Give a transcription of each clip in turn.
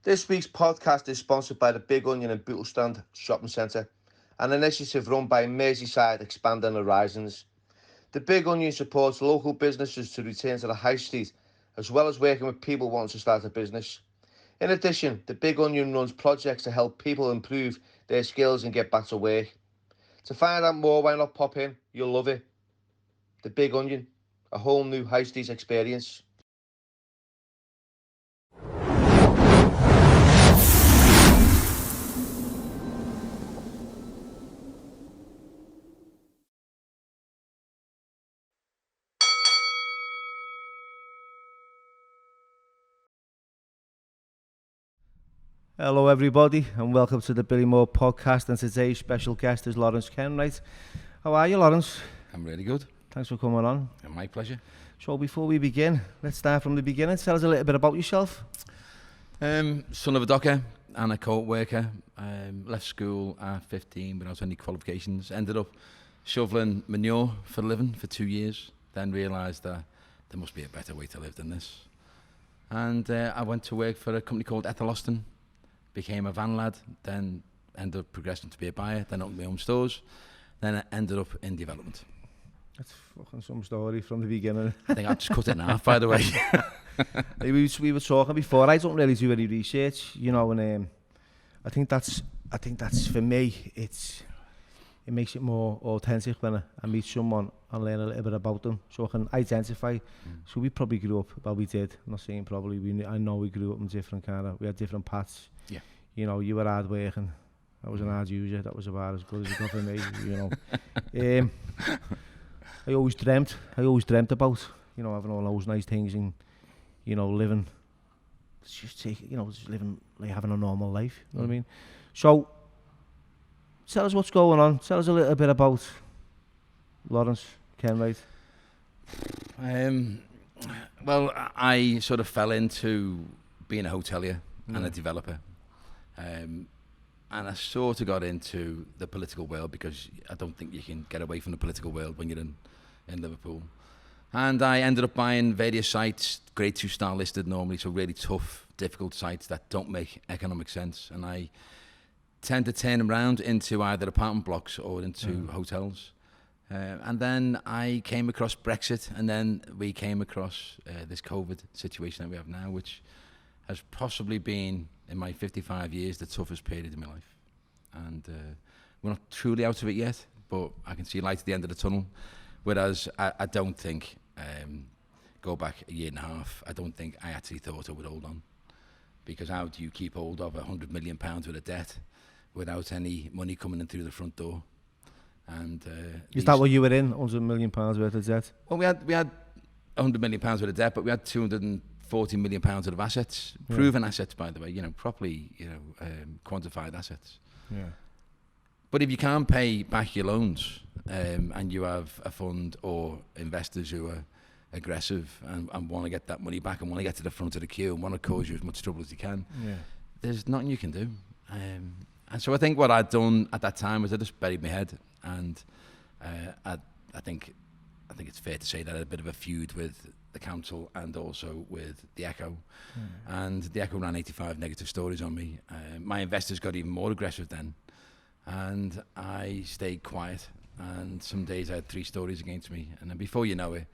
This week's podcast is sponsored by the Big Onion and Bootlestand Shopping Centre, an initiative run by Merseyside Expanding Horizons. The Big Onion supports local businesses to return to the high street, as well as working with people wanting to start a business. In addition, the Big Onion runs projects to help people improve their skills and get back to work. To find out more, why not pop in? You'll love it. The Big Onion, a whole new high street experience. Hello everybody and welcome to the Billy Moore podcast, and today's special guest is Lawrence Kenwright. How are you, Lawrence? I'm really good. Thanks for coming on. My pleasure. So before we begin, let's start from the beginning. Tell us a little bit about yourself. Son of a docker and a coat worker. Left school at 15 without any qualifications. Ended up shoveling manure for a living for 2 years. Then realised that there must be a better way to live than this. And I went to work for a company called Etheloston. Became a van lad, then ended up progressing to be a buyer, then opened my own stores, then I ended up in development. That's fucking some story from the beginning. I think I just cut it in half, by the way. we were talking before. I don't really do any research, you know, and I think that's for me. It makes it more authentic when I meet someone and learn a little bit about them, so I can identify. So we probably grew up. Well, we did. I'm not saying probably. I know we grew up in different we had different paths. Yeah. You know, you were hard working. I was an hard user. That was about as good as it got for me. You know. I always dreamt about, you know, having all those nice things and, you know, living. Just living like having a normal life. You know what I mean? So, tell us what's going on. Tell us a little bit about Lawrence Kenwright. Well, I sort of fell into being a hotelier and a developer. And I sort of got into the political world because I don't think you can get away from the political world when you're in Liverpool. And I ended up buying various sites, grade 2 star listed normally, so really tough, difficult sites that don't make economic sense. And I tend to turn them around into either apartment blocks or into hotels. And then I came across Brexit, and then we came across this COVID situation that we have now, which has possibly been, in my 55 years, the toughest period in my life. And we're not truly out of it yet, but I can see light at the end of the tunnel. Whereas I don't think, go back a year and a half, I don't think I actually thought I would hold on. Because how do you keep hold of £100 million worth of debt without any money coming in through the front door? And is that what you were in, £100 million worth of debt? Well, we had £100 million worth of debt, but we had £240 million worth of assets, proven assets, by the way, you know, properly, you know, quantified assets. Yeah. But if you can't pay back your loans, and you have a fund or investors who are aggressive and want to get that money back and want to get to the front of the queue and want to cause you as much trouble as they can, there's nothing you can do. And so I think what I'd done at that time was I just buried my head, and I think it's fair to say that I had a bit of a feud with the council and also with the Echo. And the Echo ran 85 negative stories on me. My investors got even more aggressive then, and I stayed quiet. And some days I had 3 stories against me, and then before you know it,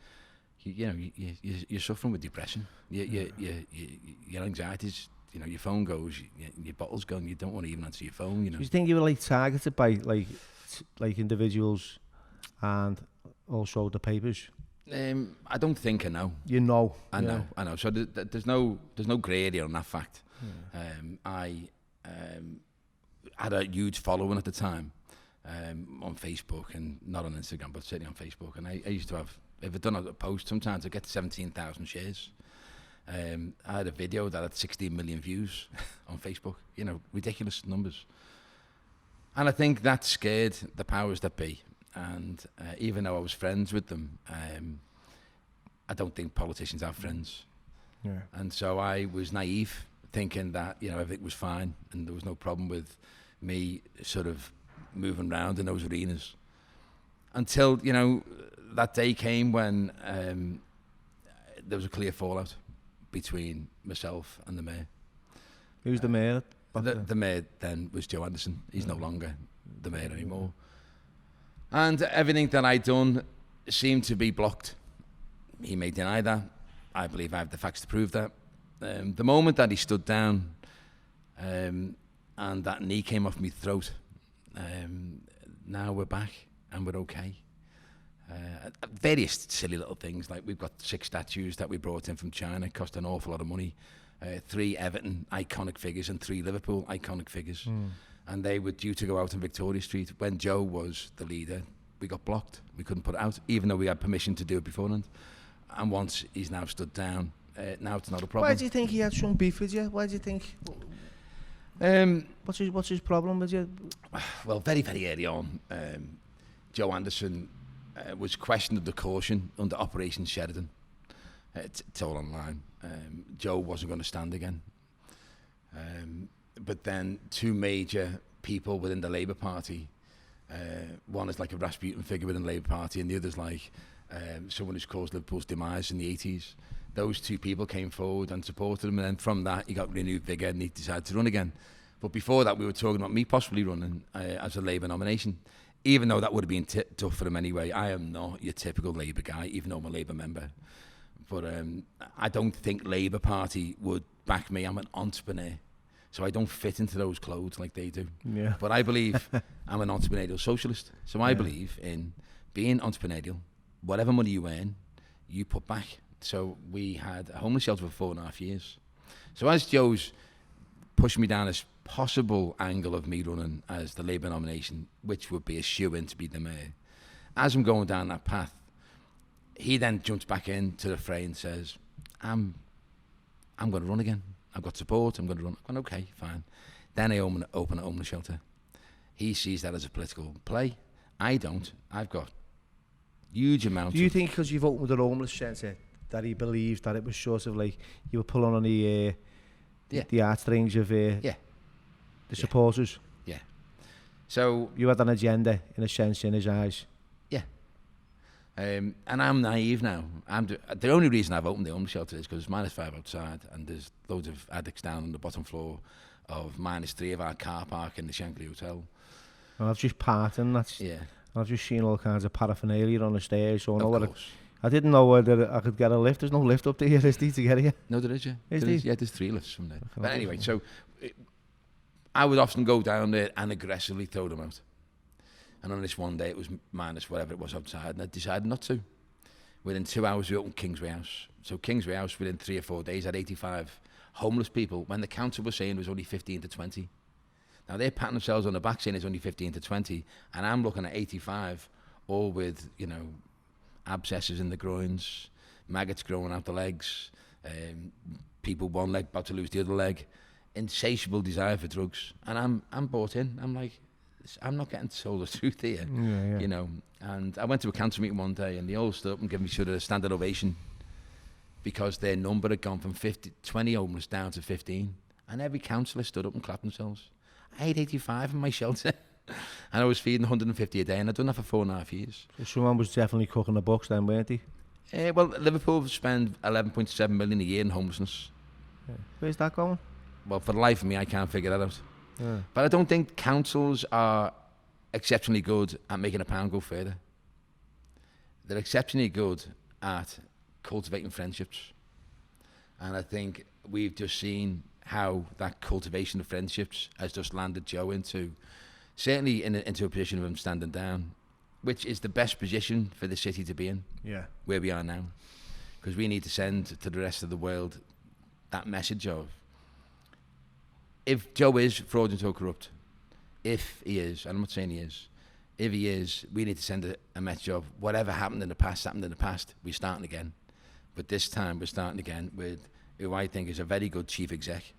you're suffering with depression. Your anxiety's, you know, your phone goes, your bottle's gone. You don't want to even answer your phone. You know. Do you think you were like targeted by like individuals and also the papers? I don't think I know. You know. I know. So there's no grey area on that fact. I had a huge following at the time. On Facebook and not on Instagram, but certainly on Facebook. And I used to have, if I'd done a post sometimes, I'd get 17,000 shares. I had a video that had 16 million views on Facebook, you know, ridiculous numbers. And I think that scared the powers that be. And even though I was friends with them, I don't think politicians have friends. Yeah. And so I was naive, thinking that, you know, everything was fine and there was no problem with me sort of moving around in those arenas, until, you know, that day came when there was a clear fallout between myself and the mayor. Who's the mayor? The mayor then was Joe Anderson. He's no longer the mayor anymore. And everything that I'd done seemed to be blocked. He may deny that. I believe I have the facts to prove that. The moment that he stood down and that knee came off my throat, now we're back and we're okay. Various silly little things, like we've got 6 statues that we brought in from China, cost an awful lot of money. 3 Everton iconic figures and 3 Liverpool iconic figures. And they were due to go out on Victoria Street. When Joe was the leader, we got blocked. We couldn't put it out, even though we had permission to do it beforehand. And once he's now stood down, now it's not a problem. Why do you think he had some beef with you? Why do you think? What's his problem with you? Well, very, very early on, Joe Anderson was questioned under caution under Operation Sheridan. It's all online. Joe wasn't going to stand again. But then 2 major people within the Labour Party, one is like a Rasputin figure within the Labour Party, and the other's like someone who's caused Liverpool's demise in the 80s. Those 2 people came forward and supported him, and then from that he got renewed vigour and he decided to run again. But before that we were talking about me possibly running as a Labour nomination, even though that would have been tough for him anyway. I am not your typical Labour guy, even though I'm a Labour member. But I don't think Labour Party would back me. I'm an entrepreneur, so I don't fit into those clothes like they do. Yeah. But I believe I'm an entrepreneurial socialist. So I believe in being entrepreneurial. Whatever money you earn, you put back. So we had a homeless shelter for 4.5 years. So as Joe's pushed me down this possible angle of me running as the Labour nomination, which would be a shoe-in to be the mayor, as I'm going down that path, he then jumps back into the fray and says, I'm going to run again. I've got support, I'm going to run. I'm going, okay, fine. Then I open a homeless shelter. He sees that as a political play. I don't. I've got huge amounts. Do you think because you've opened a homeless shelter that he believes that it was sort of like you were pulling on the heartstrings of the supporters? Yeah. So you had an agenda, in a sense, in his eyes. Yeah. And I'm naive now. The only reason I've opened the homeless shelter is because it's -5 outside and there's loads of addicts down on the bottom floor of -3 of our car park in the Shankly Hotel. Well, I've just parked and that's... Yeah. I've just seen all kinds of paraphernalia on the stairs. So Of course. I didn't know whether I could get a lift. There's no lift up there, is there, to get here? No, there is, yeah. Yeah, there's 3 lifts from there. Okay, But anyway, so I would often go down there and aggressively throw them out. And on this one day, it was minus whatever it was outside, and I decided not to. Within 2 hours, we opened Kingsway House. So Kingsway House, within 3 or 4 days, had 85 homeless people, when the council was saying it was only 15 to 20. Now, they're patting themselves on the back saying it's only 15 to 20, and I'm looking at 85, all with, abscesses in the groins, maggots growing out the legs, people one leg about to lose the other leg, insatiable desire for drugs. And I'm bought in. I'm like, I'm not getting told the truth here, And I went to a council meeting one day, and they all stood up and gave me sort of a standing ovation because their number had gone from 20 homeless down to 15, and every councillor stood up and clapped themselves. I had 85 in my shelter, and I was feeding 150 a day, and I'd done that for 4.5 years. So someone was definitely cooking the books then, weren't he? Well, Liverpool spend 11.7 million a year in homelessness. Yeah. Where's that going? Well, for the life of me, I can't figure that out. Yeah. But I don't think councils are exceptionally good at making a pound go further. They're exceptionally good at cultivating friendships. And I think we've just seen how that cultivation of friendships has just landed Joe into a position of him standing down, which is the best position for the city to be in, where we are now. Because we need to send to the rest of the world that message of, if Joe is fraudulent or corrupt, if he is, and I'm not saying he is, if he is, we need to send a message of whatever happened in the past, we're starting again. But this time we're starting again with who I think is a very good chief exec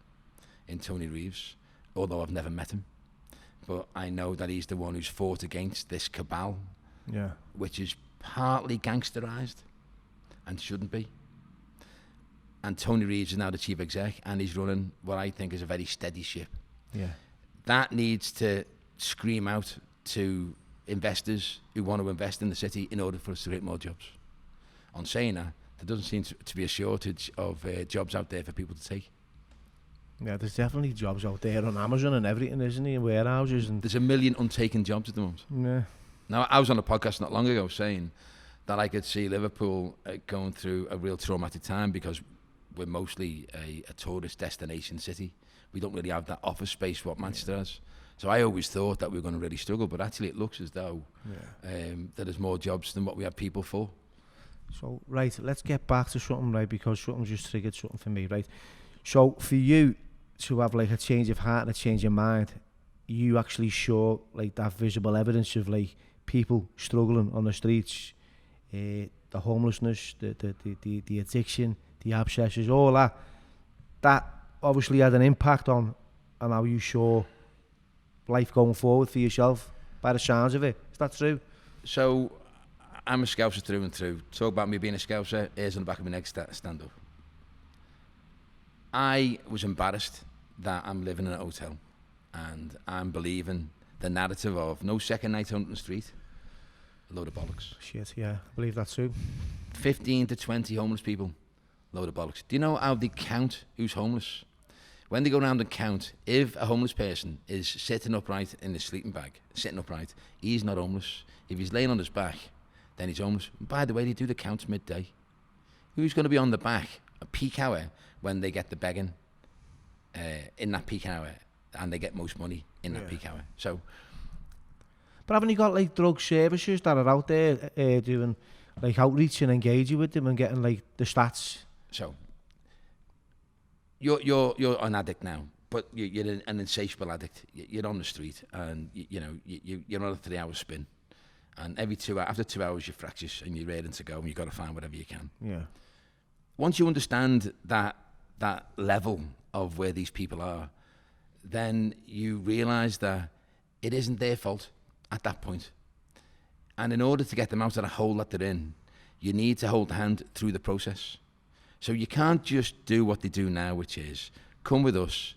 in Tony Reeves, although I've never met him. But I know that he's the one who's fought against this cabal, which is partly gangsterised and shouldn't be. And Tony Reeves is now the chief exec, and he's running what I think is a very steady ship. Yeah. That needs to scream out to investors who want to invest in the city in order for us to create more jobs. On saying that, there doesn't seem to be a shortage of jobs out there for people to take. Yeah, there's definitely jobs out there on Amazon and everything, isn't there? Warehouses and... There's a million untaken jobs at the moment. Yeah. Now, I was on a podcast not long ago saying that I could see Liverpool going through a real traumatic time because we're mostly a tourist destination city. We don't really have that office space what Manchester has. So I always thought that we were going to really struggle, but actually it looks as though that there's more jobs than what we have people for. So, right, let's get back to something, right, because something just triggered something for me, right? So, for you to have, like, a change of heart and a change of mind, you actually saw, like, that visible evidence of, like, people struggling on the streets, the homelessness, the addiction, the abscesses, all that. That obviously had an impact on how you saw life going forward for yourself, by the sounds of it. Is that true? So, I'm a Scouser through and through. Talk about me being a Scouser, ears on the back of my neck, stand up. I was embarrassed that I'm living in a hotel and I'm believing the narrative of no second night on the street. A load of bollocks. Shit, yeah, I believe that's true. 15 to 20 homeless people. Load of bollocks. Do you know how they count who's homeless? When they go around and count, if a homeless person is sitting upright in his sleeping bag, sitting upright, he's not homeless. If he's laying on his back, then he's homeless. And by the way, they do the counts midday. Who's going to be on the back at peak hour when they get the begging in that peak hour and they get most money in that peak hour? So, but haven't you got like drug services that are out there doing like outreach and engaging with them and getting like the stats? So, you're an addict now, but you're an insatiable addict. You're on the street and you're on a 3-hour spin. And after 2 hours, you fractures and you're ready to go and you've got to find whatever you can. Yeah. Once you understand that level of where these people are, then you realise that it isn't their fault at that point. And in order to get them out of the hole that they're in, you need to hold the hand through the process. So you can't just do what they do now, which is come with us.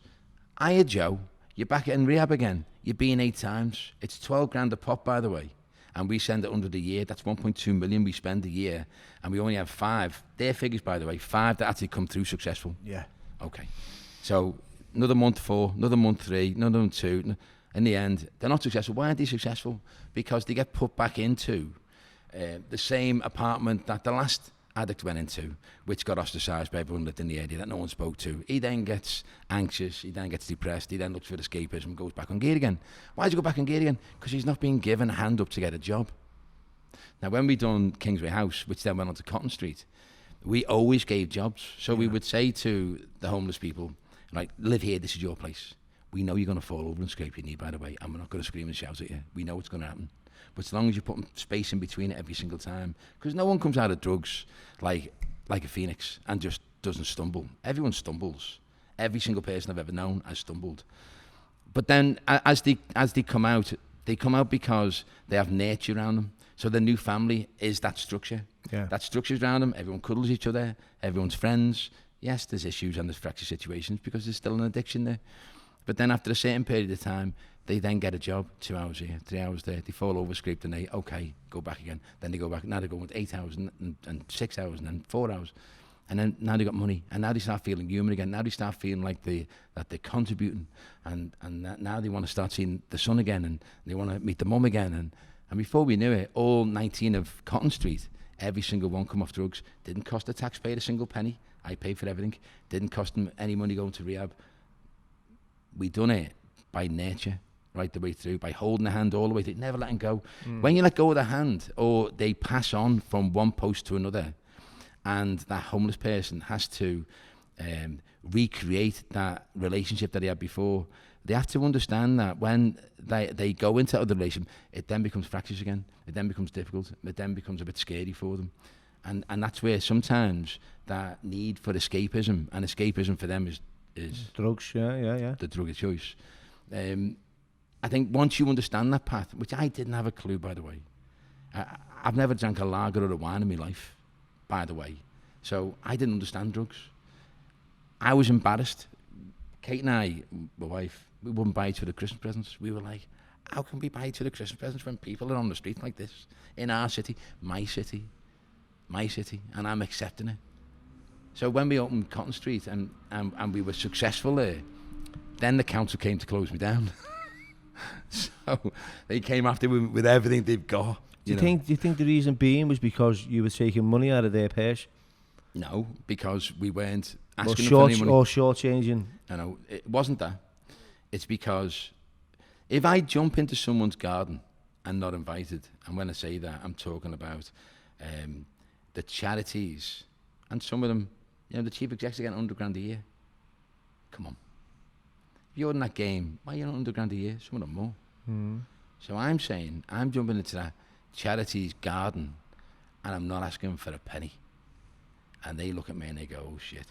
Hiya, Joe. You're back in rehab again. You've been 8 times. It's 12 grand a pop, by the way. And we send it under the year. That's 1.2 million we spend a year. And we only have 5. Their figures, by the way, 5 that actually come through successful. Yeah. Okay. So another month 4, another month 3, another month 2. In the end, they're not successful. Why aren't they successful? Because they get put back into the same apartment that the last addict went into, which got ostracised by everyone lived in the area that no one spoke to. He then gets anxious, he then gets depressed, he then looks for escapism, goes back on gear again. Why does he go back on gear again? Because he's not being given a hand up to get a job. Now, when we done Kingsway House, which then went on to Cotton Street, we always gave jobs. So we would say to the homeless people, like, live here, this is your place. We know you're going to fall over and scrape your knee, by the way, and we're not going to scream and shout at you. We know it's going to happen. But as long as you put space in between it every single time, because no one comes out of drugs like a phoenix and just doesn't stumble. Everyone stumbles. Every single person I've ever known has stumbled. But then as they come out because they have nature around them. So the new family is that structure. Yeah. That structure's around them. Everyone cuddles each other. Everyone's friends. Yes, there's issues and there's fracture situations because there's still an addiction there. But then after a certain period of time, they then get a job, 2 hours here, 3 hours there. They fall over, scrape the knee. Okay, go back again. Then they go back. Now they're going with 8 hours and 6 hours and then 4 hours. And then now they got money. And now they start feeling human again. Now they start feeling like that they're contributing. And now they want to start seeing the sun again. And they want to meet the mum again. And before we knew it, all 19 of Cotton Street, every single one come off drugs. Didn't cost the taxpayer a single penny. I paid for everything. Didn't cost them any money going to rehab. We done it by nature. Right the way through, by holding the hand all the way through, never letting go. When you let go of the hand, or they pass on from one post to another, and that homeless person has to recreate that relationship that he had before, they have to understand that when they go into other relation, it then becomes fractious again. It then becomes difficult. It then becomes a bit scary for them. And that's where sometimes that need for escapism, and escapism for them is drugs, yeah. The drug of choice. I think once you understand that path, which I didn't have a clue, by the way. I've never drank a lager or a wine in my life, by the way. So I didn't understand drugs. I was embarrassed. Kate and I, my wife, we wouldn't buy each other Christmas presents. We were like, how can we buy each other Christmas presents when people are on the street like this? In our city, my city, and I'm accepting it. So when we opened Cotton Street and we were successful there, then the council came to close me down. So they came after me with everything they've got. Do you think the reason being was because you were taking money out of their purse? No, because we weren't asking them for any money. Or shortchanging? No, it wasn't that. It's because if I jump into someone's garden and not invited, and when I say that, I'm talking about the charities, and some of them, the chief execs are getting £100,000 a year. Come on. If you're in that game, why are you not £100,000 a year? Some of them more. So I'm saying, I'm jumping into that charity's garden, and I'm not asking for a penny. And they look at me and they go, oh shit.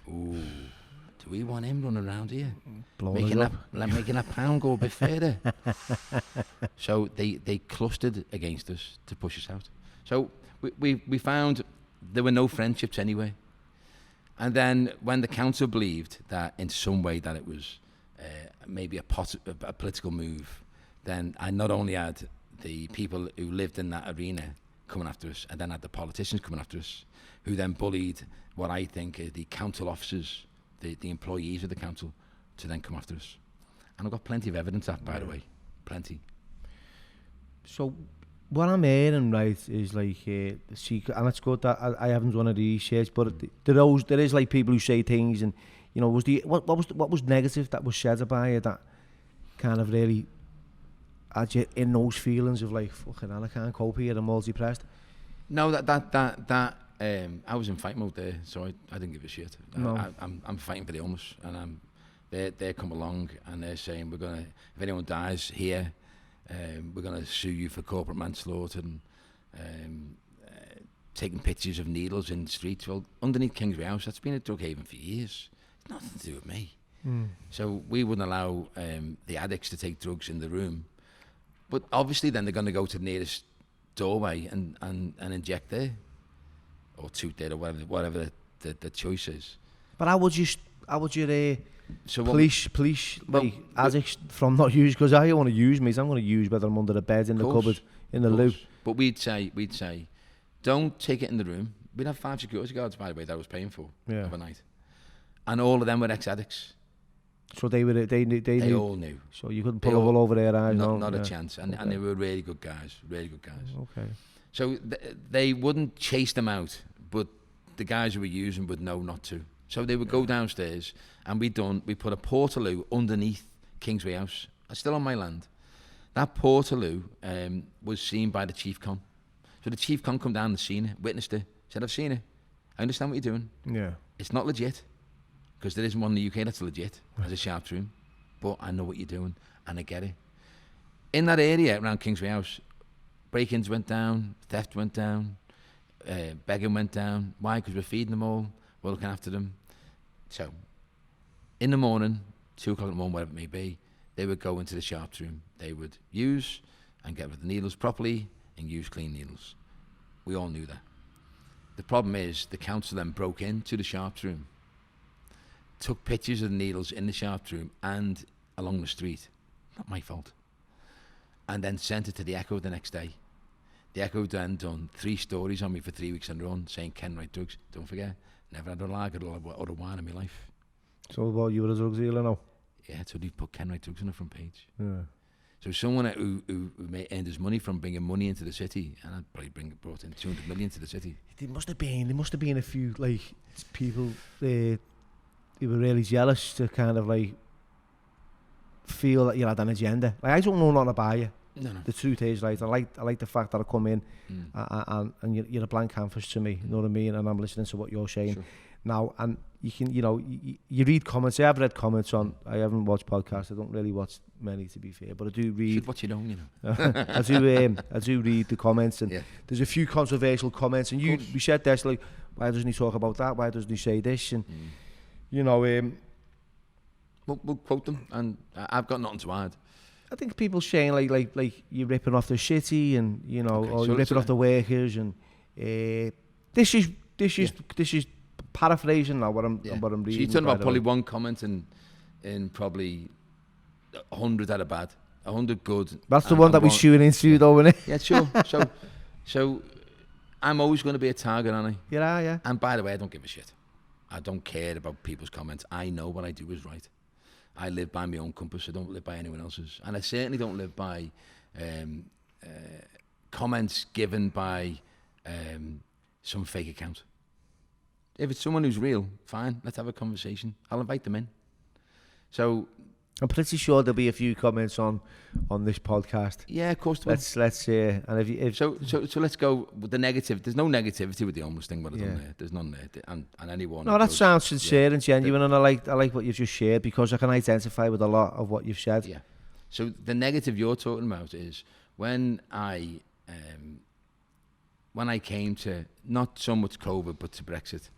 Ooh, do we want him running around here? Making that pound go a bit further. So they clustered against us to push us out. So we found there were no friendships anyway. And then when the council believed that in some way that it was maybe a political move, then I not only had the people who lived in that arena coming after us, and then had the politicians coming after us, who then bullied what I think are the council officers, the employees of the council, to then come after us. And I've got plenty of evidence of that, by the way. Plenty. So what I'm hearing, right, is like the secret, and it's good that I haven't done any research, but there is like people who say things, and what was negative that was said about you that kind of really had you in those feelings of like, fucking hell, I can't cope here, I'm all depressed? No, that I was in fight mode there, so I didn't give a shit. No. I'm fighting for the homeless, and they come along and they're saying, if anyone dies here, we're gonna sue you for corporate manslaughter and taking pictures of needles in the streets. Well, underneath Kingsway House, that's been a drug haven for years. It's nothing to do with me. So we wouldn't allow the addicts to take drugs in the room. But obviously then they're going to go to the nearest doorway and inject there, or toot there, or whatever the choice is. But how would you police addicts from not use? Because I don't want to use me, so I'm going to use whether I'm under the bed, in the cupboard, in the loo. But we'd say, don't take it in the room. We'd have 5 security guards, by the way, that I was paying for overnight, and all of them were ex-addicts. So they all knew. So you couldn't pull a wool over their eyes. Not a chance. And they were really good guys. Okay. So they wouldn't chase them out, but the guys who were using would know not to. So they would go downstairs, and we put a portaloo underneath Kingsway House, still on my land. That portaloo was seen by the chief con. So the chief con come down and seen it, witnessed it, said, I've seen it. I understand what you're doing. Yeah. It's not legit, because there isn't one in the UK that's legit as a sharps room, but I know what you're doing and I get it. In that area around Kingsway House, break-ins went down, theft went down, begging went down. Why? Because we're feeding them all, we're looking after them. So in the morning, 2 o'clock in the morning, whatever it may be, they would go into the sharps room. They would use and get rid of the needles properly and use clean needles. We all knew that. The problem is the council then broke into the sharps room, took pictures of the needles in the sharps room and along the street. Not my fault. And then sent it to the Echo the next day. The Echo then done 3 stories on me for 3 weeks in a row saying Kenwright drugs. Don't forget, never had a lager or a wine in my life. So what, you were a drug dealer now? Yeah, so they put Kenwright drugs on the front page. Yeah. So someone who earned his money from bringing money into the city, and I'd probably brought in 200 million to the city. There must have been a few like people who were really jealous to kind of like feel that you had an agenda. Like, I don't know nothing about you. No. The truth is, right, I like the fact that I come in and you're a blank canvas to me, you know what I mean, and I'm listening to what you're saying. Sure. Now, and you can, you read comments. I've read comments on, I haven't watched podcasts, I don't really watch many, to be fair, but I do read. You should watch your own, I do read the comments, and there's a few controversial comments, and we said this, like, why doesn't he talk about that, why doesn't he say this, and we'll quote them, and I've got nothing to add. I think people saying like you're ripping off the city, and or you're ripping off the workers, and this is paraphrasing now what I'm reading. So you're talking about probably one comment in probably 100 that are bad, 100 good. That's the one that we're shooting into, though, isn't it? Yeah, sure. So I'm always going to be a target, aren't I? Yeah. And by the way, I don't give a shit. I don't care about people's comments. I know what I do is right. I live by my own compass. I don't live by anyone else's. And I certainly don't live by comments given by some fake account. If it's someone who's real, fine, let's have a conversation. I'll invite them in. So I'm pretty sure there'll be a few comments on this podcast. Yeah, of course. Let's and if so let's go with the negative. There's no negativity with the homeless thing. What I've done there. There's none there, and anyone. No, that sounds sincere and genuine, and I like what you've just shared because I can identify with a lot of what you've said. Yeah. So the negative you're talking about is when I came to not so much COVID but to Brexit,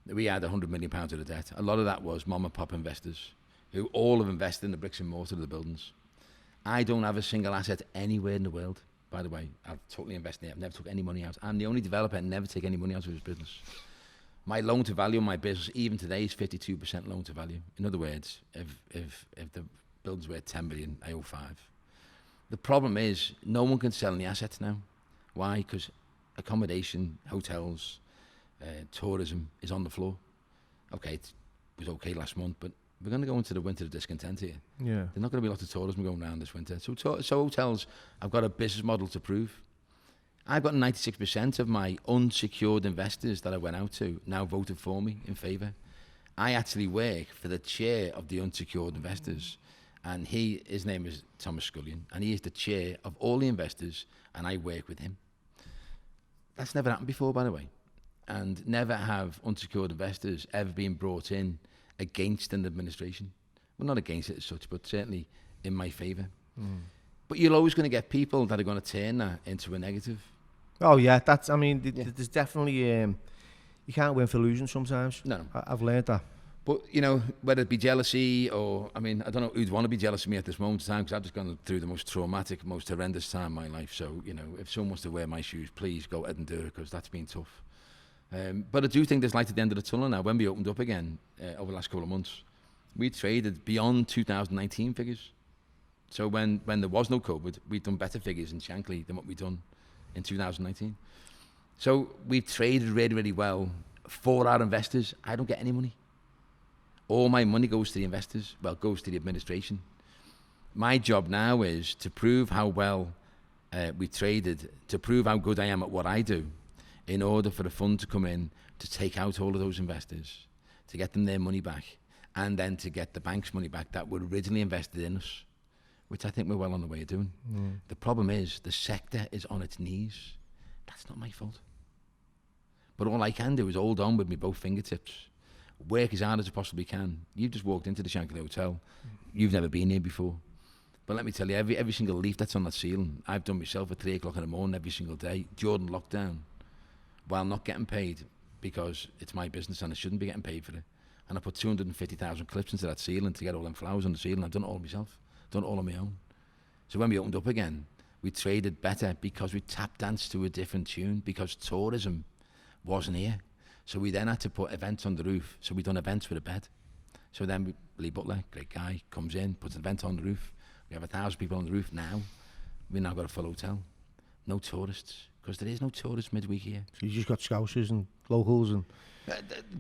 we had £100 million of debt. A lot of that was mom and pop investors who all have invested in the bricks and mortar of the buildings. I don't have a single asset anywhere in the world, by the way. I've totally invested in it. I've never took any money out. I'm the only developer and never take any money out of his business. My loan to value on my business, even today, is 52% loan to value. In other words, if the building's worth 10 million, I owe 5. The problem is no one can sell any assets now. Why? Because accommodation, hotels, tourism is on the floor. Okay, it was okay last month, but we're going to go into the winter of discontent here. Yeah. There's not going to be a lot of tourism going around this winter. So hotels, I've got a business model to prove. I've got 96% of my unsecured investors that I went out to now voted for me in favour. I actually work for the chair of the unsecured investors, and his name is Thomas Scullion, and he is the chair of all the investors, and I work with him. That's never happened before, by the way. And never have unsecured investors ever been brought in against an administration. Well, not against it as such, but certainly in my favour. But you're always going to get people that are going to turn that into a negative. Oh yeah, there's definitely you can't win for losing sometimes. No. I've learned that. But whether it be jealousy or I don't know who'd want to be jealous of me at this moment in time, because I've just gone through the most traumatic, most horrendous time in my life. So if someone wants to wear my shoes, please go ahead and do it, because that's been tough. But I do think there's light at the end of the tunnel now. When we opened up again over the last couple of months, we traded beyond 2019 figures. So when there was no COVID, we'd done better figures in Shankly than what we'd done in 2019. So we've traded really, really well for our investors. I don't get any money. All my money goes to the investors, goes to the administration. My job now is to prove how well we traded, to prove how good I am at what I do, in order for the fund to come in to take out all of those investors, to get them their money back, and then to get the bank's money back that were originally invested in us, which I think we're well on the way of doing. The problem is the sector is on its knees. That's not my fault. But all I can do is hold on with me both fingertips, work as hard as I possibly can. You've just walked into the Shankly Hotel. You've never been here before. But let me tell you, every single leaf that's on that ceiling, I've done myself at 3 o'clock in the morning every single day during lockdown, while not getting paid, because it's my business and I shouldn't be getting paid for it. And I put 250,000 clips into that ceiling to get all them flowers on the ceiling. I've done it all myself, done it all on my own. So when we opened up again, we traded better because we tap danced to a different tune, because tourism wasn't here. So we then had to put events on the roof. So we done events with a bed. So then Lee Butler, great guy, comes in, puts an event on the roof. We have 1,000 people on the roof now. We've now got a full hotel. No tourists, because there is no tourists midweek here. So you just got Scousers and locals and...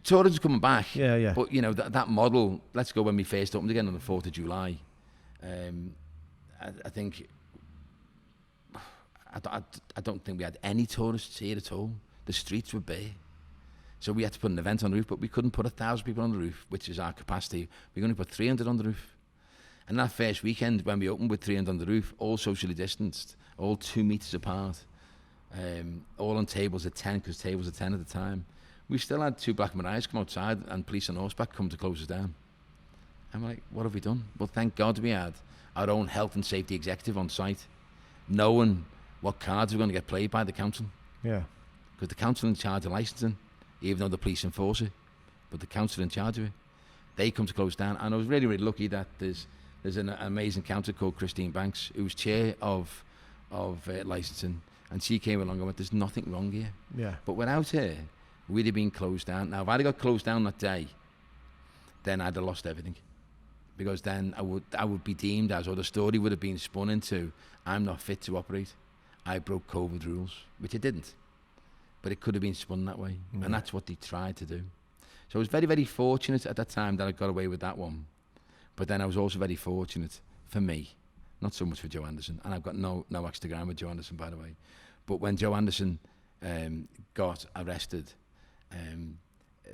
tourism coming back. Yeah. But, that model, let's go when we first opened again on the 4th of July. I think... I don't think we had any tourists here at all. The streets were bare. So we had to put an event on the roof, but we couldn't put 1,000 people on the roof, which is our capacity. We only put 300 on the roof. And that first weekend, when we opened with 300 on the roof, all socially distanced, all 2 meters apart, all on tables at 10, because tables at 10 at the time, we still had 2 Black Mariahs come outside and police on horseback come to close us down. I'm like, what have we done? Well, thank God we had our own health and safety executive on site, knowing what cards were going to get played by the council. Yeah. Because the council in charge of licensing, even though the police enforce it, but the council in charge of it, they come to close down. And I was really, really lucky that there's an amazing councillor called Christine Banks, who's chair of licensing, and she came along and went, there's nothing wrong here. Yeah. But without her, we'd have been closed down. Now, if I'd have got closed down that day, then I'd have lost everything. Because then I would be deemed as, or the story would have been spun into, I'm not fit to operate. I broke COVID rules, which I didn't. But it could have been spun that way. And that's what they tried to do. So I was very, very fortunate at that time that I got away with that one. But then I was also very fortunate for me, not so much for Joe Anderson. And I've got no axe to grind with Joe Anderson, by the way. But when Joe Anderson got arrested,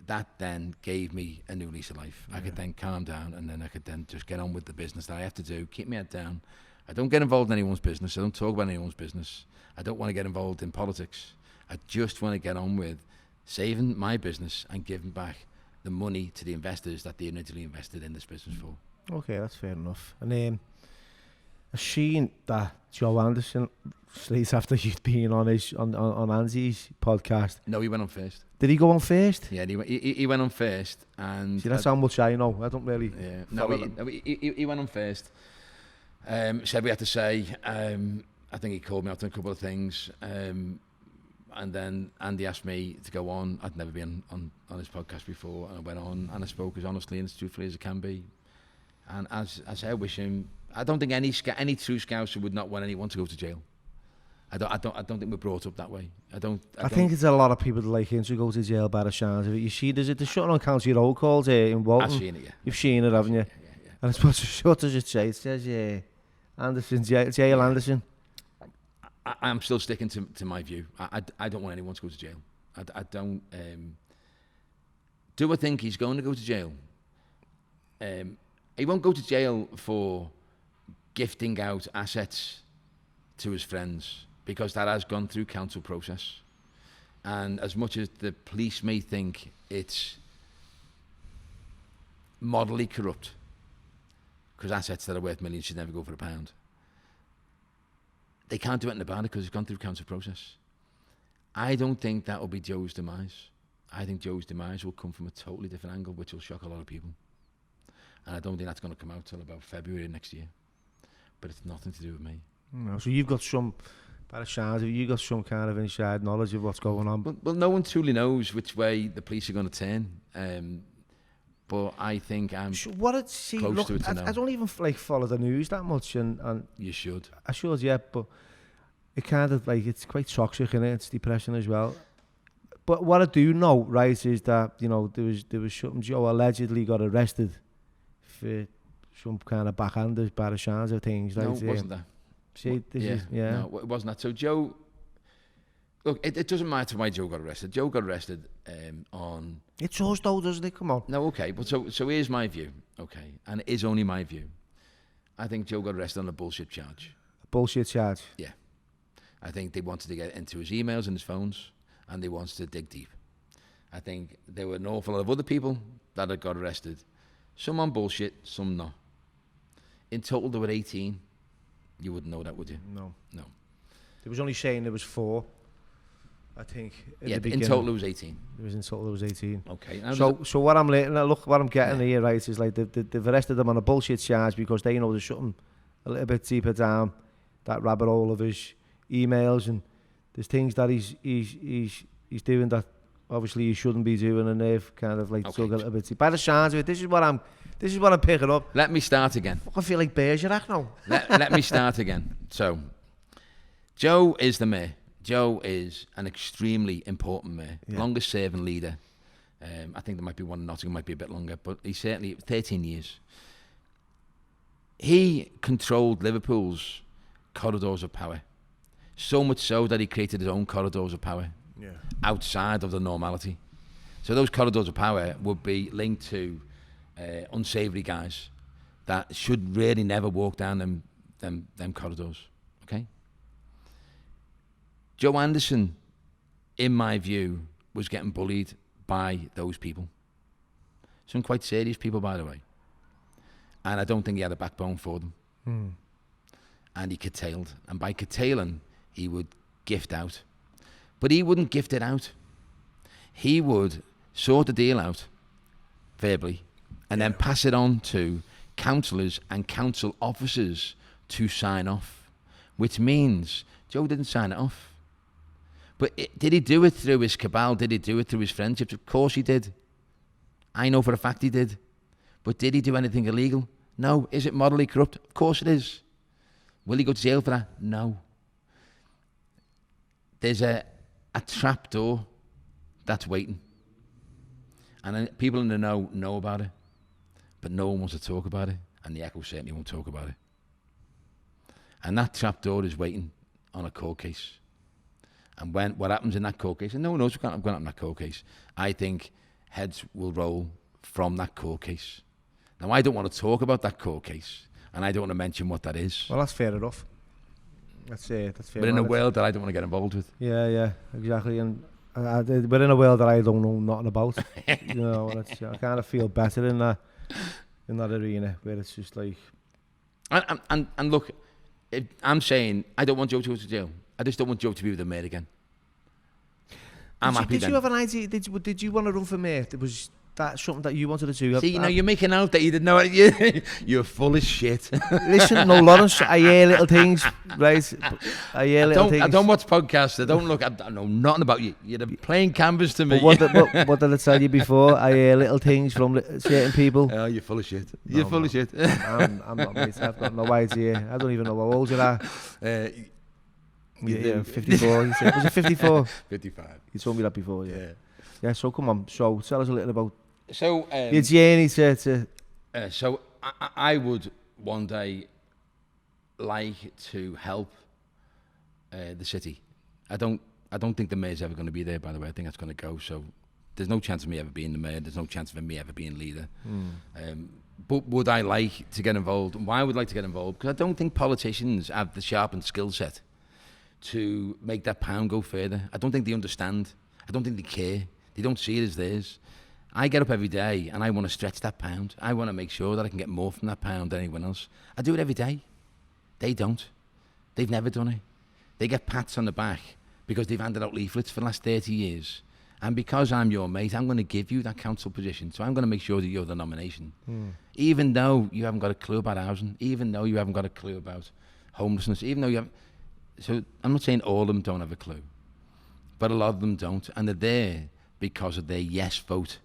that then gave me a new lease of life. I could then calm down, and then I could then just get on with the business that I have to do, keep my head down. I don't get involved in anyone's business. I don't talk about anyone's business. I don't want to get involved in politics. I just want to get on with saving my business and giving back the money to the investors that they originally invested in this business for. Okay, that's fair enough. And I've seen that Joe Anderson, straight after you'd been on Anzi's podcast. No, he went on first. Did he go on first? Yeah, he went on first. And see, that's how much I know. I don't really. Yeah, no, he went on first. Said we had to say. I think he called me out on a couple of things. And then Andy asked me to go on. I'd never been on his podcast before, and I went on and I spoke as honestly and as truthfully as I can be. And as I say, I wish him. I don't think any true Scouser would not want anyone to go to jail. I don't think we're brought up that way. I think it's a lot of people that like him to go to jail by the sounds of it. You see, there's the shutting on County Road calls here in Walton. I've seen it, yeah. You've seen it, haven't you? Yeah. And it's what does it say? It says, Anderson, jail Anderson. I'm still sticking to my view. I don't want anyone to go to jail. I don't. Do I think he's going to go to jail? He won't go to jail for gifting out assets to his friends, because that has gone through council process. And as much as the police may think it's morally corrupt, because assets that are worth millions should never go for a pound, they can't do anything about it because it's gone through council process. I don't think that will be Joe's demise. I think Joe's demise will come from a totally different angle, which will shock a lot of people. And I don't think that's going to come out till about February next year. But it's nothing to do with me. No, so you've got some, by the sounds of it, you've got some kind of inside knowledge of what's going on. Well, no one truly knows which way the police are going to turn. But I think I'm close to it to know. I don't even follow the news that much, and you should. I should, yeah, but it kind of it's quite toxic, isn't it? It's depressing as well. But what I do know, right, is that there was something. Joe allegedly got arrested for some kind of backhanders by the sounds of things. No, it wasn't that. See, No, it wasn't that. So Joe, look, it doesn't matter why Joe got arrested. Joe got arrested on. It's us though, doesn't it? Come on. No, okay, but so here's my view, okay, and it is only my view. I think Joe got arrested on a bullshit charge. A bullshit charge. Yeah, I think they wanted to get into his emails and his phones, and they wanted to dig deep. I think there were an awful lot of other people that had got arrested. Some on bullshit, some not. In total, there were 18. You wouldn't know that, would you? No. There was only saying there was 4, I think. Yeah, in total it was 18. In total it was 18. Okay. So what I'm getting here, right, is like they've arrested them on a bullshit charge because they know there's something a little bit deeper down that rabbit hole of his emails, and there's things that he's doing that obviously he shouldn't be doing, and they've kind of dug a little bit deep. By the sounds of it, this is what I'm picking up. Let me start again. I feel like Bergerac now. Let me start again. So, Joe is the mayor. Joe is an extremely important mayor, longest serving leader. I think there might be one in Nottingham, might be a bit longer, but he's certainly 13 years. He controlled Liverpool's corridors of power, so much so that he created his own corridors of power outside of the normality. So those corridors of power would be linked to unsavoury guys that should really never walk down them corridors. Okay. Joe Anderson, in my view, was getting bullied by those people. Some quite serious people, by the way. And I don't think he had a backbone for them. And he curtailed. And by curtailing, he would gift out. But he wouldn't gift it out. He would sort the deal out verbally and then pass it on to councillors and council officers to sign off, which means Joe didn't sign it off. But did he do it through his cabal? Did he do it through his friendships? Of course he did. I know for a fact he did. But did he do anything illegal? No. Is it morally corrupt? Of course it is. Will he go to jail for that? No. There's a trap door that's waiting. And then people in the know about it, but no one wants to talk about it, and the Echo certainly won't talk about it. And that trapdoor is waiting on a court case. And what happens in that court case, and no one knows what's going to happen in that court case, I think heads will roll from that court case. Now, I don't want to talk about that court case, and I don't want to mention what that is. Well, that's fair enough. That's fair. But in a world that I don't want to get involved with. Yeah, exactly. And we're in a world that I don't know nothing about. You know, and I kind of feel better in that arena where it's just like. And look, I'm saying I don't want Joe to go to jail. I just don't want Joe to be with the mayor again. I'm happy. Did you have an idea? Did you want to run for mayor? Was that something that you wanted to do? See, you're making out that you didn't know it. You're full of shit. Listen, no, Lawrence, I hear little things, right? I hear little things. I don't watch podcasts. I don't look. I know nothing about you. You're a plain canvas to me. What did I tell you before? I hear little things from certain people. Oh, you're full of shit. You're full of shit. I'm not, mate. I've got no idea. I don't even know how old you are. Yeah, 54. You said. Was it 54? 55. You told me that before. Yeah. So come on. So tell us a little about. So your journey to. So I would one day like to help the city. I don't think the mayor's ever going to be there. By the way, I think that's going to go. So there's no chance of me ever being the mayor. There's no chance of me ever being leader. But would I like to get involved? Why would I like to get involved? Because I don't think politicians have the sharpened skill set to make that pound go further. I don't think they understand. I don't think they care. They don't see it as theirs. I get up every day and I want to stretch that pound. I want to make sure that I can get more from that pound than anyone else. I do it every day. They don't. They've never done it. They get pats on the back because they've handed out leaflets for the last 30 years. And because I'm your mate, I'm going to give you that council position. So I'm going to make sure that you're the nomination. Even though you haven't got a clue about housing, even though you haven't got a clue about homelessness, even though you haven't. So I'm not saying all of them don't have a clue, but a lot of them don't. And they're there because of their yes vote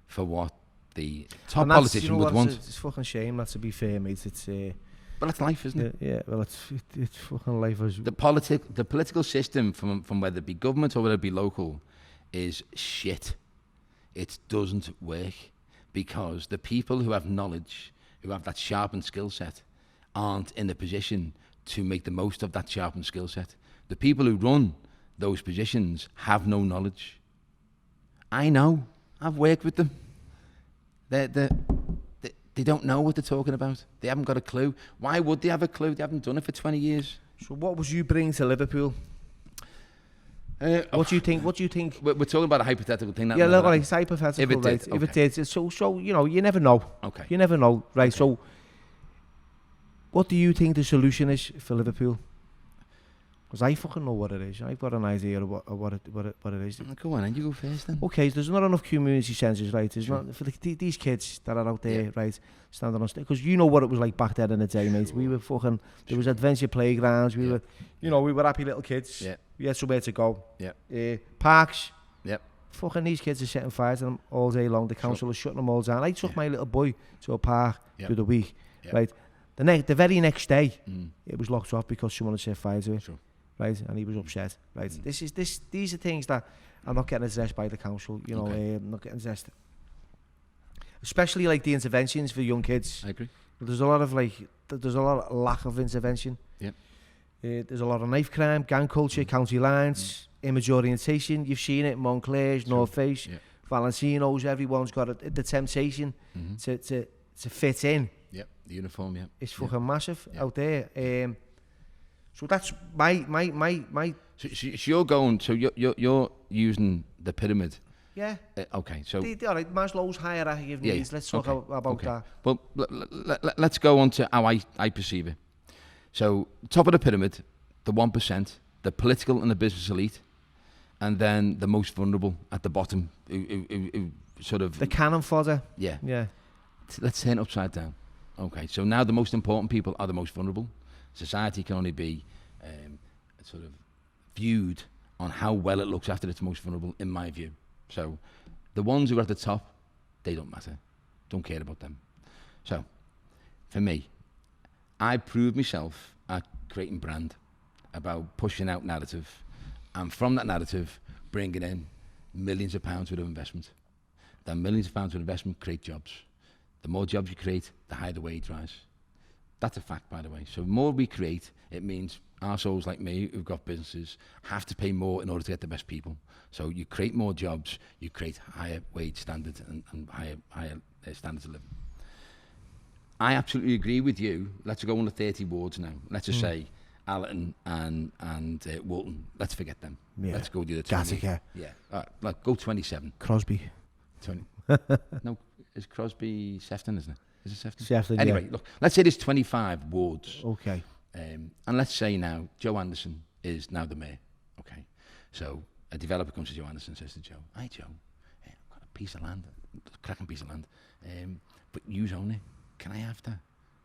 for what the top politician would want. It's fucking shame, that, to be fair, mate. It's but that's life, isn't it? Yeah, well, it's fucking life. The political system, from whether it be government or whether it be local, is shit. It doesn't work because the people who have knowledge, who have that sharpened skill set, aren't in the position to make the most of that sharpened skill set. The people who run those positions have no knowledge. I know. I've worked with them. They don't know what they're talking about. They haven't got a clue. Why would they have a clue? They haven't done it for 20 years. So what was you bringing to Liverpool? What do you think? We're talking about a hypothetical thing. Yeah, look, it's hypothetical, if it right? did, If it okay. did, so you know, you never know. Okay. You never know, right? Okay. So, what do you think the solution is for Liverpool? Because I fucking know what it is. I've got an idea of what it is. Go on, and you go first then. Okay, so there's not enough community centres, right? There's not for these kids that are out there, right, standing on stage. Because you know what it was like back then in the day, mate. We were fucking. There was adventure playgrounds. We were happy little kids. Yeah. We had somewhere to go. Yeah. Parks. Yep. Fucking these kids are setting fires to them all day long. The council is shutting them all down. I took my little boy to a park through the week, right? The very next day, it was locked off because someone had set fire to it. Sure. Right, and he was upset. Right, these are things that are not getting addressed by the council. You know, not getting addressed. Especially like the interventions for young kids. I agree. There's a lot of lack of intervention. Yeah. There's a lot of knife crime, gang culture, county lines, immature orientation. You've seen it, Montclair's, North Face, Valentino's. Everyone's got the temptation to fit in. Yep, the uniform. Yeah, it's fucking massive out there. So that's my. So you're going. So you're using the pyramid. Yeah. Okay. So. All right. Maslow's hierarchy of needs. Let's talk about that. Well, let's go on to how I perceive it. So top of the pyramid, the 1%, the political and the business elite, and then the most vulnerable at the bottom, who sort of. The cannon fodder. Yeah. Yeah. Let's turn it upside down. Okay. So now the most important people are the most vulnerable. Society can only be sort of viewed on how well it looks after its most vulnerable, in my view. So the ones who are at the top, they don't matter. Don't care about them. So for me, I proved myself at creating brand, about pushing out narrative, and from that narrative, bringing in millions of pounds worth of investment. then millions of pounds of investment create jobs. The more jobs you create, the higher the wage rise. That's a fact, by the way. So the more we create, it means arseholes like me who've got businesses have to pay more in order to get the best people. So you create more jobs, you create higher wage standards and higher standards of living. I absolutely agree with you. Let's go on the 30 wards now. Let's just say Allerton and Walton. Let's forget them. Yeah. Let's go do the 20. Gattaca. Yeah. All right, like, go 27. Crosby. 20. No, it's Crosby Sefton, isn't it? Is it Sefton? Sefton, anyway, yeah. look, let's say there's 25 wards. Okay. And let's say now Joe Anderson is now the mayor. Okay. So a developer comes to Joe Anderson and says to Joe, "Hi Joe, I've got a piece of land, a cracking piece of land, but you own it. Can I have that?"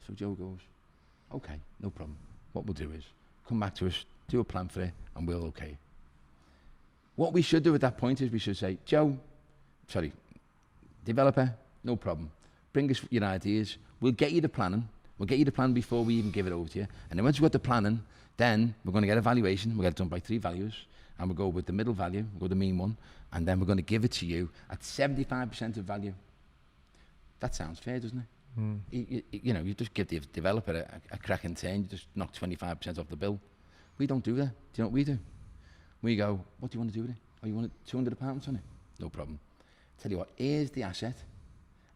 So Joe goes, "Okay, no problem. What we'll do is come back to us, do a plan for it, and we'll okay it." What we should do at that point is we should say, developer, no problem. Bring us your ideas. We'll get you the planning. We'll get you the plan before we even give it over to you. And then once we've got the planning, then we're going to get a valuation. We'll get it done by 3 values. And we'll go with the middle value, we'll go with the mean one. And then we're going to give it to you at 75% of value. That sounds fair, doesn't it? You know, you just give the developer a cracking 10, you just knock 25% off the bill. We don't do that. Do you know what we do? We go, "What do you want to do with it? Oh, you want 200 apartments on it? No problem. Tell you what, here's the asset,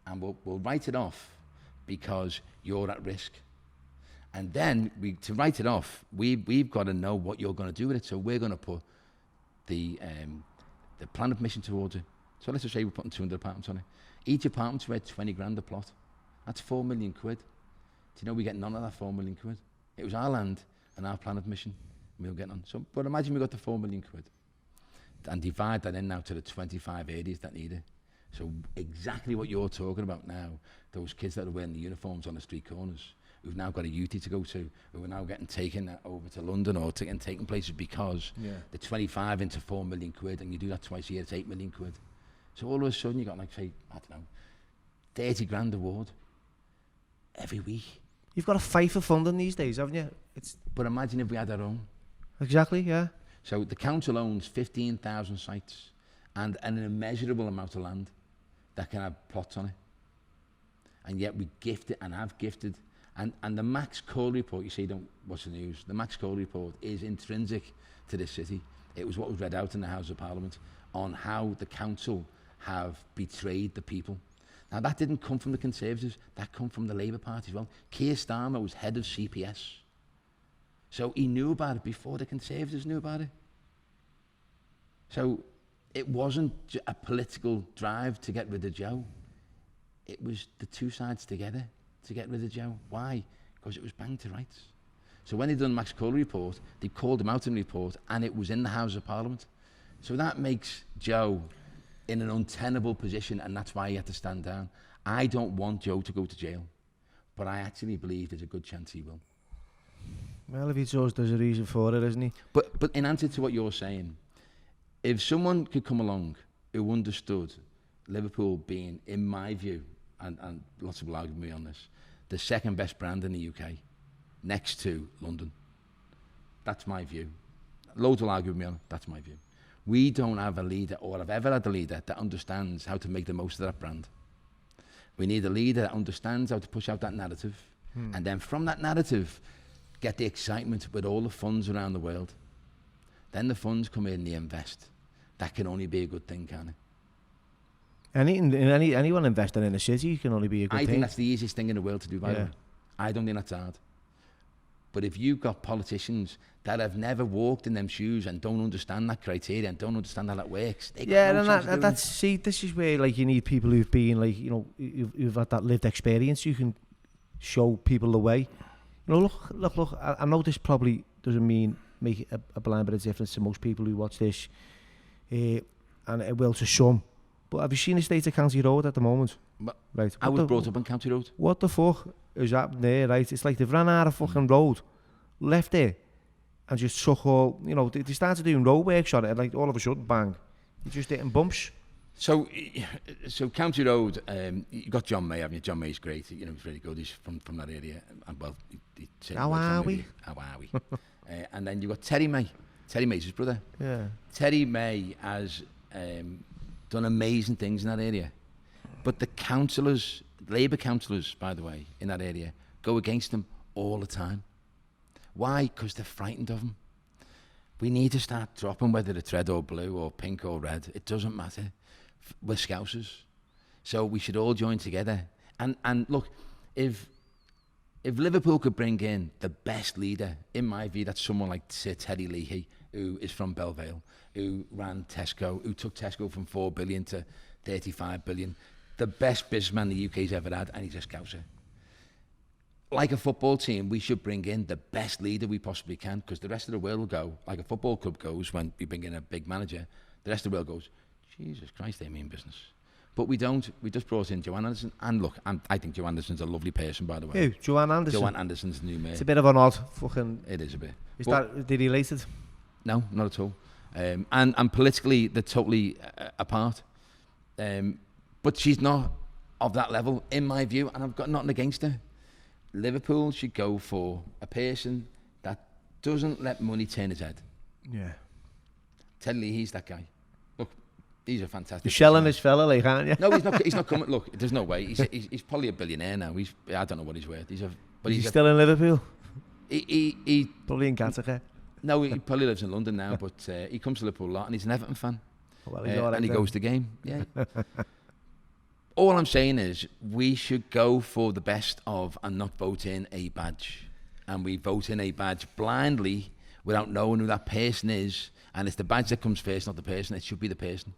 and we'll write it off because you're at risk." And then to write it off, we've got to know what you're going to do with it. So we're going to put the plan of mission towards it. So let's just say we're putting 200 apartments on it. Each apartment's worth 20 grand a plot. That's 4 million quid. Do you know we get none of that 4 million quid? It was our land and our plan of mission. We'll get on. So, but imagine we got the 4 million quid and divide that in now to the 25 areas that need it. So exactly what you're talking about now, those kids that are wearing the uniforms on the street corners, who've now got a UT to go to, who are now getting taken over to London or taken places because the 25 into 4 million quid, and you do that twice a year, it's 8 million quid. So all of a sudden you got, like, say, I don't know, 30 grand award every week. You've got to fight for funding these days, haven't you? But imagine if we had our own. Exactly, yeah. So the council owns 15,000 sites and an immeasurable amount of land that can have plots on it. And yet we gift it and have gifted. And the Max Cole report, you say, don't watch the news, the Max Cole report is intrinsic to this city. It was what was read out in the House of Parliament on how the council have betrayed the people. Now that didn't come from the Conservatives, that come from the Labour Party as well. Keir Starmer was head of CPS. So he knew about it before the Conservatives knew about it. So it wasn't a political drive to get rid of Joe. It was the two sides together to get rid of Joe. Why? Because it was bang to rights. So when they done Max Cole report, they called him out in the report, and it was in the House of Parliament. So that makes Joe in an untenable position, and that's why he had to stand down. I don't want Joe to go to jail, but I actually believe there's a good chance he will. Well, if he chose, there's a reason for it, isn't he? But in answer to what you're saying, if someone could come along who understood Liverpool being, in my view, and lots of people argue with me on this, the second best brand in the UK, next to London. That's my view. Loads will argue with me on it, that's my view. We don't have a leader, or have ever had a leader, that understands how to make the most of that brand. We need a leader that understands how to push out that narrative, and then from that narrative, get the excitement with all the funds around the world. Then the funds come in and they invest. That can only be a good thing, can it? Anyone investing in a city can only be a good thing. I think that's the easiest thing in the world to do, by the Yeah. way. I don't think that's hard. But if you've got politicians that have never walked in them shoes and don't understand that criteria and don't understand how that works, they Yeah, got no chance of and doing that's, see, this is where, like, you need people who've been, like, you know, who've had that lived experience. You can show people the way. You know, look, I know this probably doesn't make a blind bit of difference to most people who watch this, and it will to some. But have you seen the state of County Road at the moment? But Right. I was brought up on County Road. What the fuck is happening there, right? It's like they've ran out of fucking road, left it, and just took all, you know, they started doing road works on it, and like all of a sudden, bang, you're just hitting bumps. So County Road, you got John May, haven't you? John May's great. You know, he's really good. He's from that area. And well, he How are we? How are we? And then you got Terry May. Terry May's his brother. Yeah. Terry May has done amazing things in that area. But the councillors, Labour councillors, by the way, in that area, go against them all the time. Why? Because they're frightened of them. We need to start dropping, whether it's red or blue or pink or red. It doesn't matter. We're Scousers. So we should all join together. And look, if Liverpool could bring in the best leader, in my view, that's someone like Sir Terry Leahy, who is from Belle Vale, who ran Tesco, who took Tesco from 4 billion to 35 billion. The best businessman the UK's ever had, and he's a Scouser. Like a football team, we should bring in the best leader we possibly can, because the rest of the world will go, like a football club goes when we bring in a big manager, the rest of the world goes, Jesus Christ, they mean business. But we don't. We just brought in Joanne Anderson. And look, I think Joanne Anderson's a lovely person, by the way. Who? Joanne Anderson? Joanne Anderson's new mayor. It's a bit of an odd fucking... It is a bit. Did he lace it? No, not at all. And politically, they're totally apart. But she's not of that level, in my view, and I've got nothing against her. Liverpool should go for a person that doesn't let money turn his head. Yeah. Tell you, he's that guy. Look, he's a fantastic... You're shelling this fella, like, aren't you? No, he's not coming. Look, there's no way. He's probably a billionaire now. I don't know what he's worth. Is he still in Liverpool? He probably in Gatwick. No, he probably lives in London now, but he comes to Liverpool a lot, and he's an Everton fan. Well, he's all right, and he then. goes to the game. Yeah. All I'm saying is we should go for the best of and not vote in a badge. And we vote in a badge blindly without knowing who that person is. And it's the badge that comes first, not the person. It should be the person.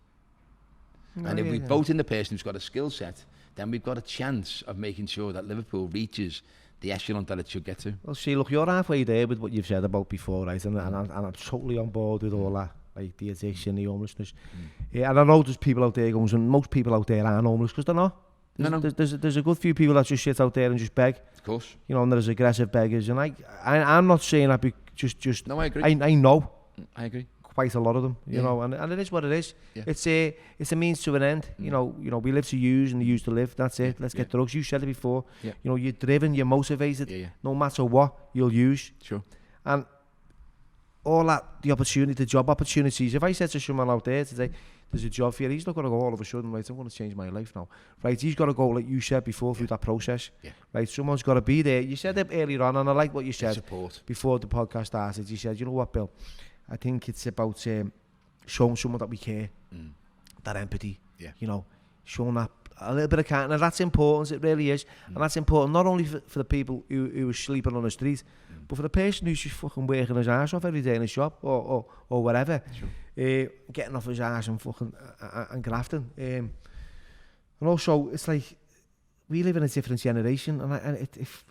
And if we vote in the person who's got a skill set, then we've got a chance of making sure that Liverpool reaches the echelon that it should get to. Well, see, look, you're halfway there with what you've said about before, right? And I'm totally on board with all that, like the addiction, the homelessness. Yeah, and I know there's people out there going, and most people out there aren't homeless because they're not. There's a good few people that just sit out there and just beg. Of course. You know, and there's aggressive beggars, and I'm not saying that just. No, I agree. I know. I agree. Quite a lot of them, you know, and it is what it is. Yeah. It's a means to an end. You know, we live to use and use to live. That's it. Let's get drugs. You said it before. Yeah. You know, you're driven, you're motivated. Yeah. No matter what, you'll use. Sure. And all that, the opportunity, the job opportunities. If I said to someone out there today, there's a job for you, he's not going to go all of a sudden, right, I'm going to change my life now. Right, he's got to go, like you said before, through that process. Yeah. Right, someone's got to be there. You said it earlier on, and I like what you said. Support. Before the podcast started. You said, you know what, Bill? I think it's about showing someone that we care, that empathy, you know, showing that a little bit of kindness. And that's important, it really is. And that's important not only for the people who are sleeping on the street, but for the person who's just fucking working his ass off every day in a shop or whatever, getting off his ass and fucking and grafting. And also, it's like, we live in a different generation, and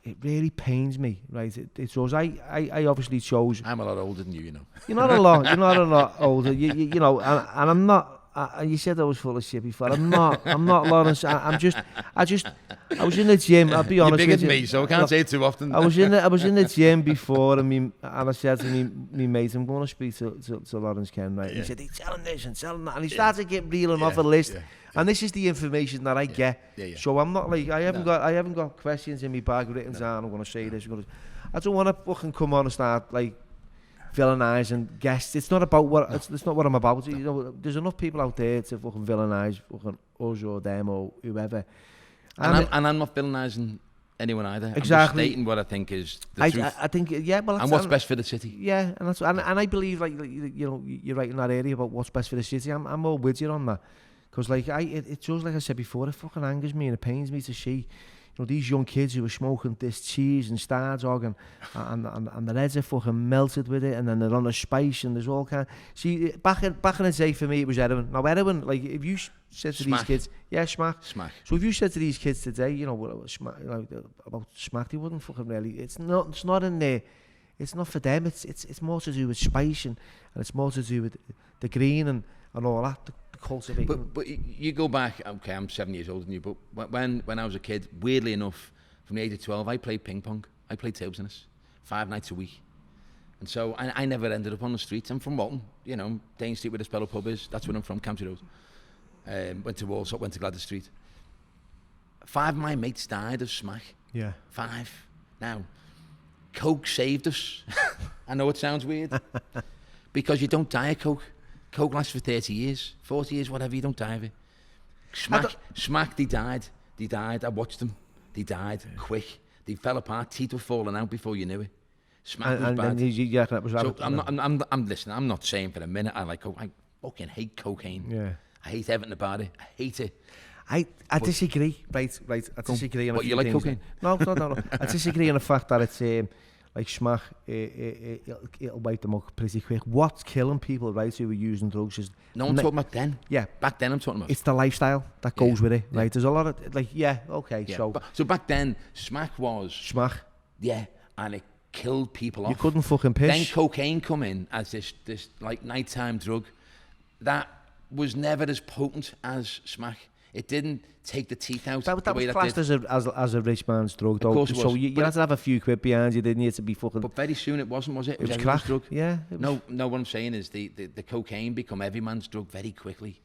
it really pains me, right? It shows. I obviously chose. I'm a lot older than you, you know. You're not a lot older. You know, and I'm not. You said I was full of shit before. I'm not Lawrence. I was in the gym. I'll be honest. You're bigger than me, so I can't say it too often. I was in the gym before, and I said to me mate, I'm going to speak to Lawrence Kenwright. He said, tell him this and tell him that, and he started to get reeling off a list. Yeah. And this is the information that I get. Yeah. So I'm not like I haven't got questions in my bag written down. I'm going to say this. I don't want to fucking come on and start like villainising guests. It's not about what it's not what I'm about. You know, there's enough people out there to fucking villainise fucking us or them or whoever. And I'm not villainising anyone either. Exactly. I'm just stating what I think is the truth. I think well. And what's best for the city. Yeah, and I believe like you know you're right in that area about what's best for the city. I'm all with you on that. Because like it just like I said before, it fucking angers me and it pains me to see, you know, these young kids who are smoking this cheese and Star Dog and their heads are fucking melted with it, and then they're on a spice and there's all kind. See, back in the day for me it was heroin. Now heroin, like if you said to these kids, smack. So if you said to these kids today, you know, about smack, they wouldn't fucking really. It's not in there. It's not for them. It's more to do with spice and it's more to do with the green and all that. But you go back, okay, I'm 7 years older than you, but when I was a kid, weirdly enough, from the age of 12, I played ping pong. I played table tennis 5 nights a week. And so I never ended up on the streets. I'm from Walton, you know, Dane Street where the Spello pub is. That's where I'm from, County Road. Went to Walsall, went to Gladys Street. 5 of my mates died of smack. Yeah. 5. Now, Coke saved us. I know it sounds weird. Because you don't die of Coke. Coke lasts for 30 years, 40 years, whatever, you don't die of it. Smack, they died. I watched them. They died quick. They fell apart. Teeth were falling out before you knew it. Smack was bad. You reckon that was So I'm listening. I'm not saying for a minute I fucking hate cocaine. Yeah. I hate everything about it. I hate it. I disagree. Right. I disagree. What, you like cocaine? No. I disagree on the fact that it's like smack. It'll wipe them up pretty quick. What's killing people, right, who are using drugs is... No, I'm talking about then. Yeah. Back then I'm talking about. It's the lifestyle that goes with it, right? Yeah. There's a lot of, like, okay, Yeah. so... So back then, smack was... Smack. Yeah, and it killed people off. You couldn't fucking piss. Then cocaine come in as this like nighttime drug that was never as potent as smack. It didn't take the teeth out. That was classed as a rich man's drug, though. Of course it was. So you had to have a few quid behind you, didn't you, to be fucking... But very soon it wasn't, was it? It was crack. Drug. Yeah. No, what I'm saying is the cocaine become every man's drug very quickly.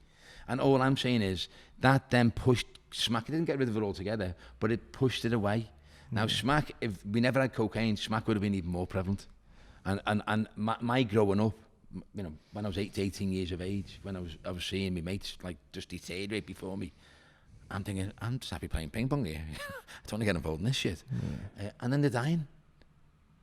And all I'm saying is that then pushed smack. It didn't get rid of it altogether, but it pushed it away. Now, smack, if we never had cocaine, smack would have been even more prevalent. And my growing up, you know, when I was 18 years of age, when I was seeing my mates like just deteriorate before me, I'm thinking, I'm just happy playing ping pong here. I don't want to get involved in this shit. Yeah. And then they're dying.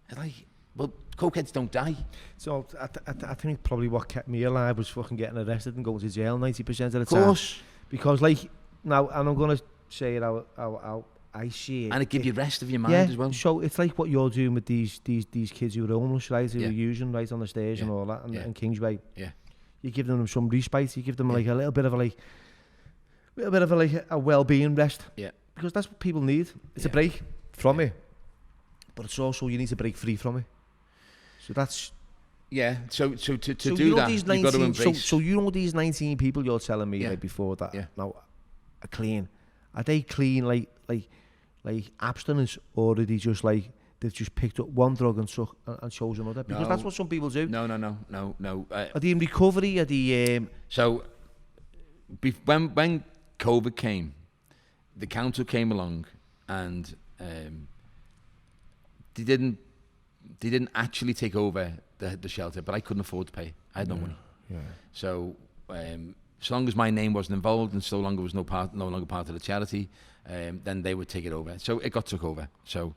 It's like, well, cokeheads don't die. So I think probably what kept me alive was fucking getting arrested and going to jail 90% of the Of time. course. Because, like, now, and I'm going to say it how I see it. And it gives you rest of your mind as well. So it's like what you're doing with these kids who are homeless, right? Who are using right on the stage and all that, and Kingsway. Yeah. You give them some respite. You give them like a little bit of a well-being rest. Yeah. Because that's what people need. It's a break from it, but it's also you need to break free from it. So that's. Yeah. So to do you know that, these you've got to embrace. So you know these 19 people you're telling me like before that now are clean. Are they clean like abstinence, or are they just like they've just picked up one drug and chose another? Because that's what some people do. No. Are they in recovery? Are they? So when COVID came, the council came along and they didn't actually take over the shelter, but I couldn't afford to pay. I had no money. Yeah. So so long as my name wasn't involved and so long it was no longer part of the charity, then they would take it over. So it got took over. So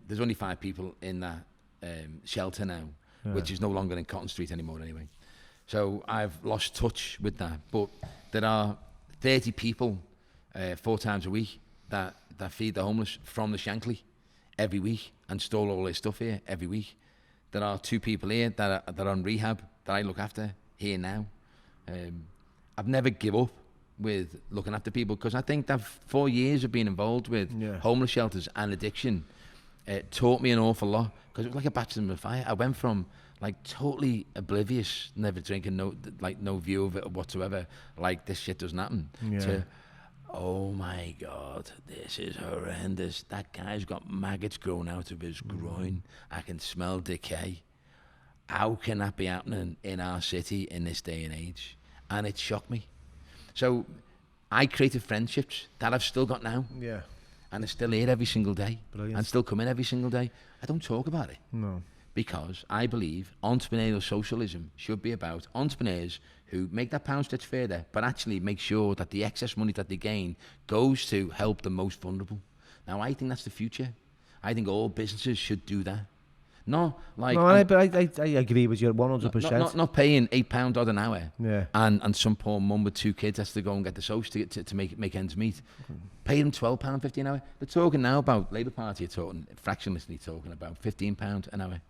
there's only 5 people in that shelter now, which is no longer in Cotton Street anymore anyway. So I've lost touch with that. But there are 30 people 4 times a week that feed the homeless from the Shankly every week and store all their stuff here every week. There are 2 people here that are on rehab that I look after here now. I've never give up with looking after people because I think that 4 years of being involved with homeless shelters and addiction taught me an awful lot because it was like a baptism of fire. I went from like totally oblivious, never drinking, no view of it whatsoever, like this shit doesn't happen, to oh my God, this is horrendous. That guy's got maggots growing out of his groin. I can smell decay. How can that be happening in our city in this day and age? And it shocked me. So I created friendships that I've still got now. Yeah. And they're still here every single day. Brilliant. And still come in every single day. I don't talk about it. No. Because I believe entrepreneurial socialism should be about entrepreneurs who make that pound stretch further, but actually make sure that the excess money that they gain goes to help the most vulnerable. Now, I think that's the future. I think all businesses should do that. No, like... No, I agree with you 100%. Not paying £8 odd an hour. Yeah. And some poor mum with 2 kids has to go and get the social to make ends meet. Pay them £12.50 an hour. They're talking now about, Labour Party are talking, fractionlessly talking about £15 an hour.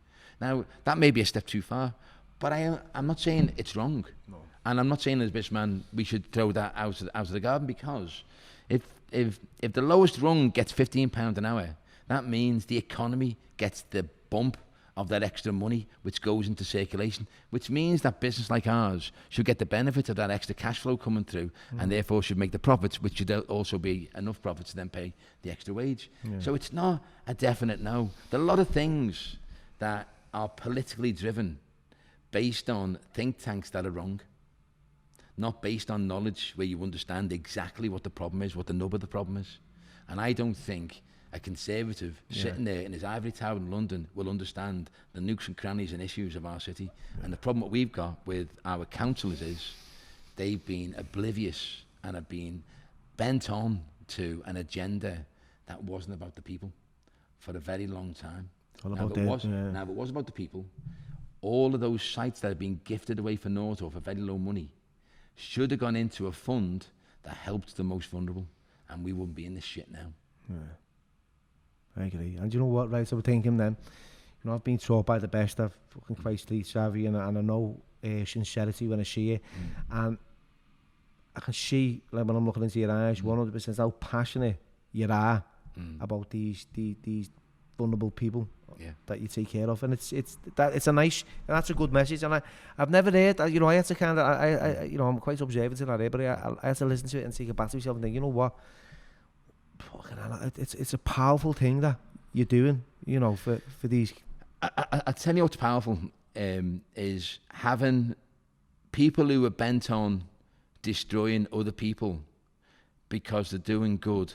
Now, that may be a step too far, but I'm not saying it's wrong. No. And I'm not saying as a businessman we should throw that out of the garden, because if the lowest rung gets £15 an hour, that means the economy gets the bump of that extra money which goes into circulation, which means that business like ours should get the benefit of that extra cash flow coming through, and therefore should make the profits, which should also be enough profits to then pay the extra wage. Yeah. So it's not a definite no. There are a lot of things that are politically driven based on think tanks that are wrong, not based on knowledge where you understand exactly what the problem is, what the nub of the problem is. And I don't think a conservative sitting there in his ivory tower in London will understand the nooks and crannies and issues of our city. And the problem that we've got with our councillors is they've been oblivious and have been bent on to an agenda that wasn't about the people for a very long time. All Now, about if it that, was, yeah. now, if it was about the people, all of those sites that have been gifted away for naught or for very low money should have gone into a fund that helped the most vulnerable, and we wouldn't be in this shit now. I agree. And you know what, right, I was thinking then, you know, I've been taught by the best, I've fucking quite street savvy, and I know sincerity when I see it, and I can see, like when I'm looking into your eyes, 100% how passionate you are about these vulnerable people that you take care of, and it's a nice, and that's a good message. And I've never heard, you know, I had to kind of, I you know, I'm quite observant in that area, but I had to listen to it and take it back to myself and think, you know what, fucking hell, it's a powerful thing that you're doing, you know, for these. I tell you what's powerful is having people who are bent on destroying other people because they're doing good,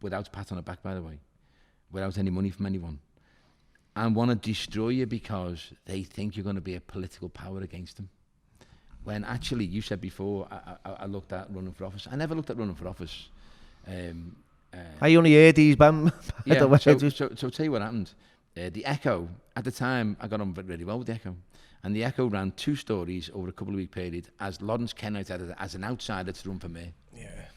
without a pat on the back, by the way, without any money from anyone, and want to destroy you because they think you're going to be a political power against them. When actually, you said before, I looked at running for office. I never looked at running for office. I only heard these, man. Yeah, so tell you what happened. The Echo, at the time, I got on really well with the Echo. And the Echo ran 2 stories over a couple of week period as Lawrence Kenwright as an outsider to run for mayor. Yeah.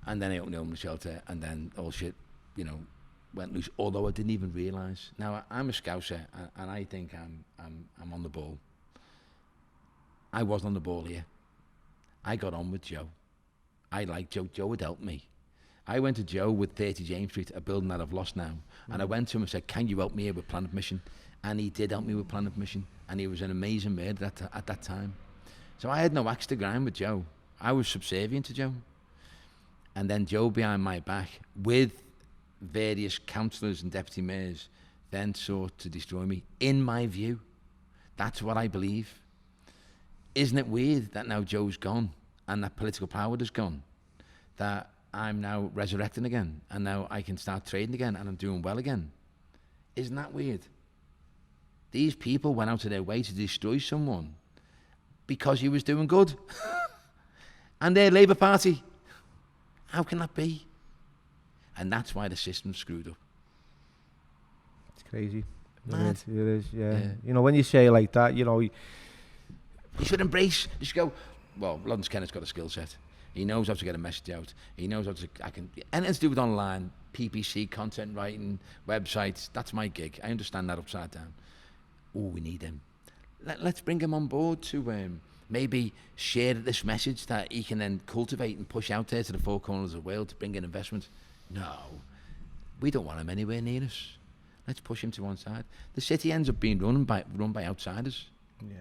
And then I opened the homeless shelter, and then all shit, you know, went loose. Although I didn't even realise. Now I'm a Scouser, and I think I'm on the ball. I wasn't on the ball here. I got on with Joe. I liked Joe. Joe had helped me. I went to Joe with 30 James Street, a building that I've lost now, and I went to him and said, "Can you help me here with Plan of Mission?" And he did help me with Plan of Mission, and he was an amazing mayor at that time. So I had no axe to grind with Joe. I was subservient to Joe. And then Joe, behind my back, with various councillors and deputy mayors, then sought to destroy me, in my view. That's what I believe. Isn't it weird that now Joe's gone and that political power is gone, that I'm now resurrecting again, and now I can start trading again, and I'm doing well again? Isn't that weird? These people went out of their way to destroy someone because he was doing good. And they're Labour Party. How can that be? And that's why the system's screwed up. It's crazy. Mad. It is, yeah. You know, when you say it like that, you know, you should embrace. You should go, well, Lawrence Kennett's got a skill set. He knows how to get a message out. He knows how to, anything to do with online, PPC, content writing, websites, that's my gig. I understand that upside down. Oh, we need him. Let's bring him on board to maybe share this message that he can then cultivate and push out there to the 4 corners of the world to bring in investment. No, we don't want him anywhere near us. Let's push him to one side. The city ends up being run by outsiders. yeah.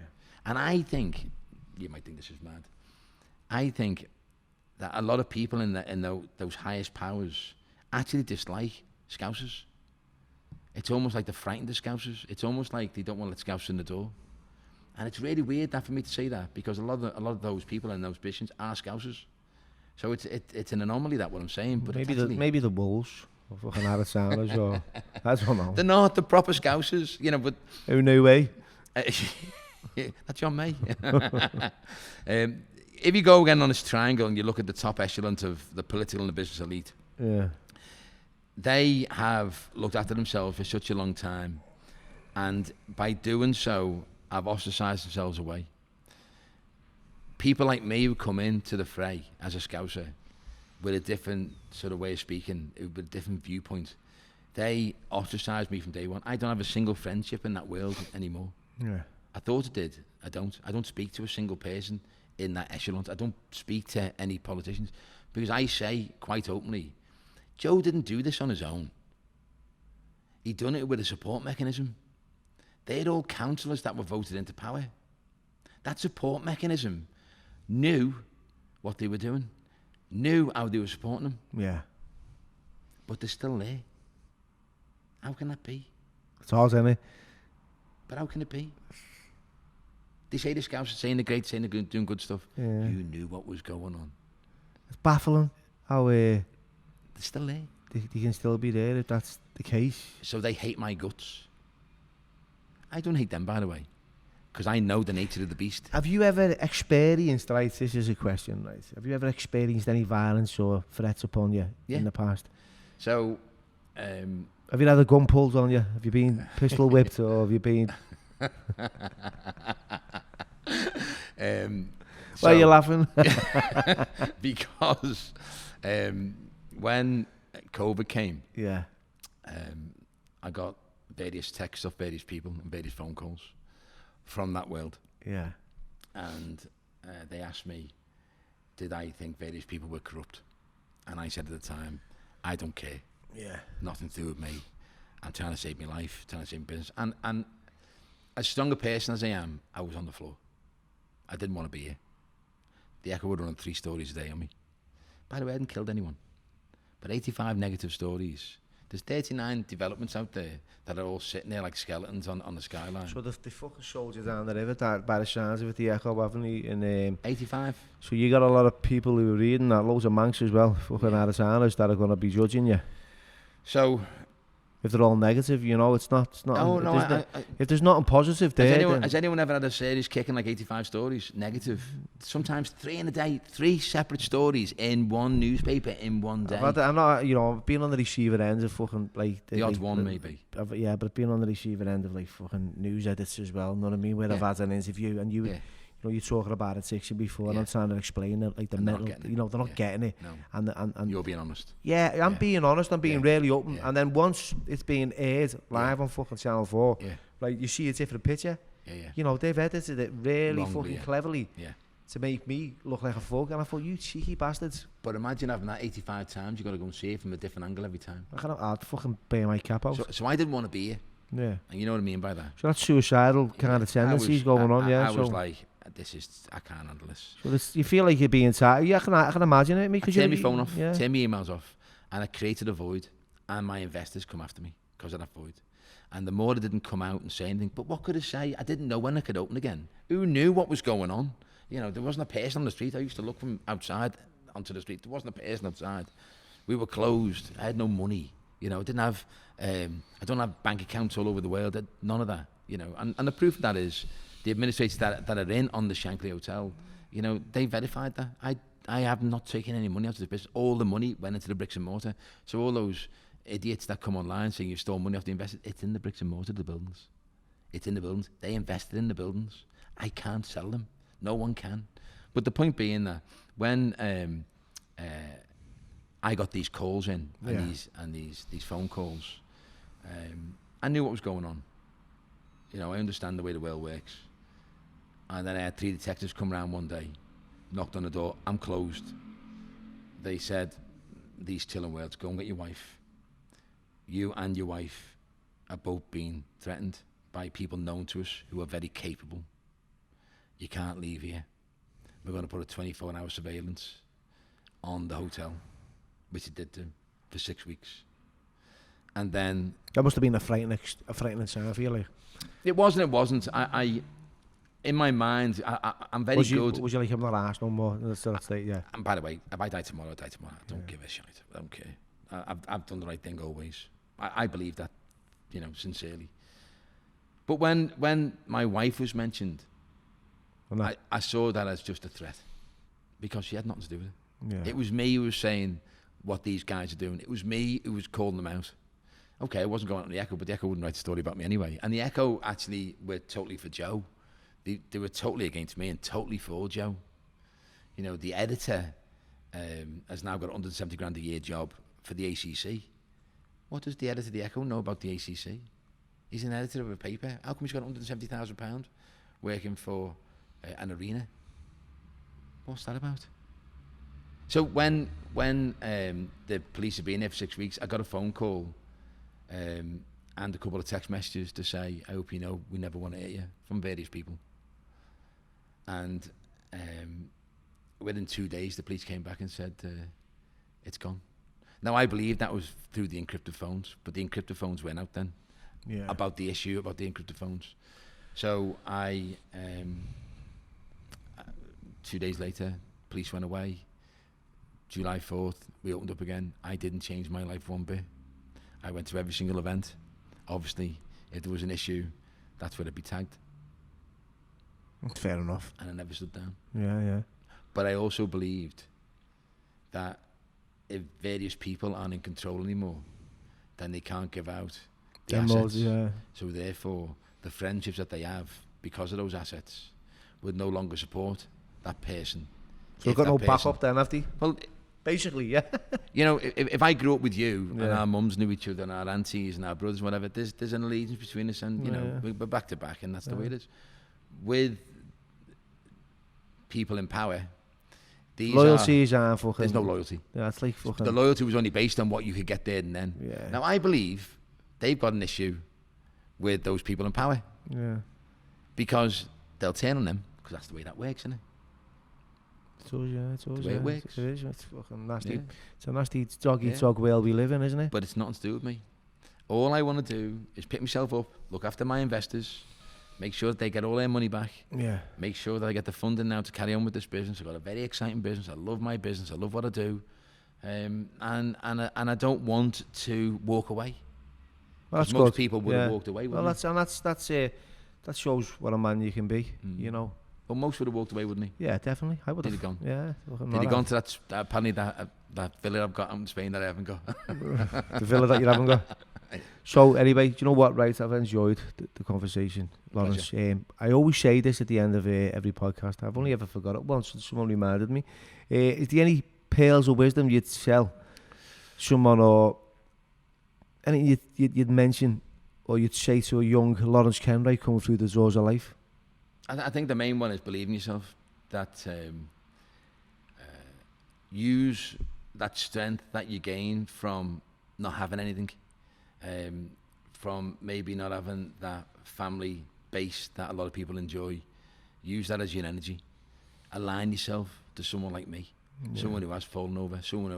And I think, you might think this is mad, I think that a lot of people in those highest powers actually dislike Scousers. It's almost like they're frightened of Scousers. It's almost like they don't want to let Scousers in the door. And it's really weird that for me to say that, because a lot of those people in those positions are Scousers. So it's an anomaly, that what I'm saying. But maybe the Wolves or fucking Arizoners or I don't know. They're not the proper Scousers, you know. But oh, no way. That's John May. If you go again on this triangle and you look at the top echelons of the political and the business elite, yeah, they have looked after themselves for such a long time, and by doing so, have ostracised themselves away. People like me who come into the fray as a Scouser with a different sort of way of speaking, with a different viewpoint, they ostracised me from day one. I don't have a single friendship in that world anymore. yeah. I thought I did. I don't speak to a single person in that echelon. I don't speak to any politicians, because I say quite openly, Joe didn't do this on his own. He done it with a support mechanism. They're all councillors that were voted into power. That support mechanism knew what they were doing, knew how they were supporting them. Yeah. But they're still there. How can that be? It's hard, isn't it? But how can it be? They say the Scouts are saying they're great, saying they're doing good stuff. Yeah. You knew what was going on. It's baffling how They're still there. they can still be there if that's the case. So they hate my guts. I don't hate them, by the way. because I know the nature of the beast. Have you ever experienced, right, this is a question, right, have you ever experienced any violence or threats upon you in the past? So, have you had a gun pulled on you? Have you been pistol whipped, or have you been... Why are you laughing? Because when COVID came, I got various texts off various people and various phone calls from that world. Yeah. And they asked me, did I think various people were corrupt? And I said at the time, I don't care. Yeah. Nothing to do with me. I'm trying to save my life, trying to save my business. And as strong a person as I am, I was on the floor. I didn't want to be here. The Echo would run 3 stories a day on me. By the way, I hadn't killed anyone. But 85 negative stories. There's 39 developments out there that are all sitting there like skeletons on the skyline. So they fucking sold you down the river by the sounds of it, the Echo, haven't they? In 85. So you got a lot of people who are reading that, loads of manx as well, fucking out of towners that are going to be judging you. So... if they're all negative, you know, it's not. If there's nothing positive there, has anyone ever had a series kicking like 85 stories? Negative. Sometimes 3 in a day, 3 separate stories in one newspaper in one day. I'm not, you know, being on the receiver end of fucking like the odd one maybe. Yeah, but being on the receiver end of like fucking news edits as well. You know what I mean? Where I've had an interview and you. You know, you're talking about it 60 before, and I'm trying to explain it, like the mental, you know, they're not getting it. No. And you're being honest. Yeah, I'm being honest, I'm being really open. And then once it's being aired live on fucking Channel 4, like you see a different picture. You know, they've edited it really fucking cleverly to make me look like a folk, and I thought, you cheeky bastards. But imagine having that 85 times, you got to go and see it from a different angle every time. I'd fucking bear my cap out. So I didn't want to be here. Yeah. And you know what I mean by that? So that's suicidal kind of tendencies going on, I was like, I can't handle this. So you feel like you're being tired. Yeah, I can imagine it. I turn my phone off, turn my emails off, and I created a void, and my investors come after me because of that void. And the more I didn't come out and say anything, but what could I say? I didn't know when I could open again. Who knew what was going on? You know, there wasn't a person on the street. I used to look from outside onto the street. There wasn't a person outside. We were closed. I had no money. You know, I didn't have, I don't have bank accounts all over the world. None of that, you know. And the proof of that is the administrators that are in on the Shankly Hotel, you know, they verified that. I have not taken any money out of the business. All the money went into the bricks and mortar. So all those idiots that come online saying you stole money off the investors, it's in the bricks and mortar, the buildings. It's in the buildings. They invested in the buildings. I can't sell them. No one can. But the point being that when I got these calls in and these phone calls, I knew what was going on. You know, I understand the way the world works. And then I had 3 detectives come around one day, knocked on the door. I'm closed. They said, these chilling words, go and get your wife. You and your wife are both being threatened by people known to us who are very capable. You can't leave here. We're going to put a 24-hour surveillance on the hotel, which it did do for 6 weeks. And then... that must have been a frightening sign for you, like. It wasn't. I in my mind, I'm very good. Was you like, I'm not asked no more? Yeah. And by the way, if I die tomorrow, I die tomorrow. I don't give a shit. I don't care. I've done the right thing always. I believe that, you know, sincerely. But when my wife was mentioned, I saw that as just a threat because she had nothing to do with it. Yeah. It was me who was saying what these guys are doing. It was me who was calling them out. Okay, I wasn't going on the Echo, but the Echo wouldn't write a story about me anyway. And the Echo actually were totally for Joe. They were totally against me and totally for Joe. You know, the editor has now got a 170 grand a year job for the ACC. What does the editor of the Echo know about the ACC? He's an editor of a paper. How come he's got £170,000 working for an arena? What's that about? So when the police had been there for 6 weeks, I got a phone call and a couple of text messages to say, I hope you know we never want to hit you, from various people. And within 2 days, the police came back and said, it's gone. Now, I believe that was through the encrypted phones, but the encrypted phones went out then about the issue, about the encrypted phones. So 2 days later, police went away. July 4th, we opened up again. I didn't change my life one bit. I went to every single event. Obviously, if there was an issue, that's where it'd be tagged. Fair enough. And I never stood down. Yeah. But I also believed that if various people aren't in control anymore, then they can't give out the assets. So therefore, the friendships that they have because of those assets would no longer support that person. So they've got no backup then, have they? Well, basically, yeah. You know, if I grew up with you and our mums knew each other and our aunties and our brothers, whatever, there's an allegiance between us, and you know, we're back to back, and that's the way it is. With people in power, loyalties aren't fucking. There's no loyalty. Yeah, it's like fucking. The loyalty was only based on what you could get there and then. Yeah. Now I believe they've got an issue with those people in power. Yeah. Because they'll turn on them, because that's the way that works, isn't it? It's always, the way it works. It is. It's fucking nasty. Yeah. It's a nasty dog-eat-dog world we live in, isn't it? But it's nothing to do with me. All I want to do is pick myself up, look after my investors, make sure that they get all their money back. Yeah. Make sure that I get the funding now to carry on with this business. I've got a very exciting business. I love my business. I love what I do. And I don't want to walk away. Well, that's most good. People would have walked away, wouldn't they? That shows what a man you can be, you know. Well, most would have walked away, wouldn't he? Yeah, definitely. I would have. Did he gone? Yeah. Did he gone to that apparently that villa I've got out in Spain that I haven't got? The villa that you haven't got. So anyway, do you know what? Right, I've enjoyed the conversation, Lawrence. I always say this at the end of every podcast. I've only ever forgot it once. Someone reminded me. Is there any pearls of wisdom you'd tell someone, or anything you'd mention, or you'd say to a young Lawrence Kenwright coming through the doors of life? I think the main one is believe in yourself. That use that strength that you gain from not having anything, from maybe not having that family base that a lot of people enjoy. Use that as your energy. Align yourself to someone like me, someone who has fallen over, someone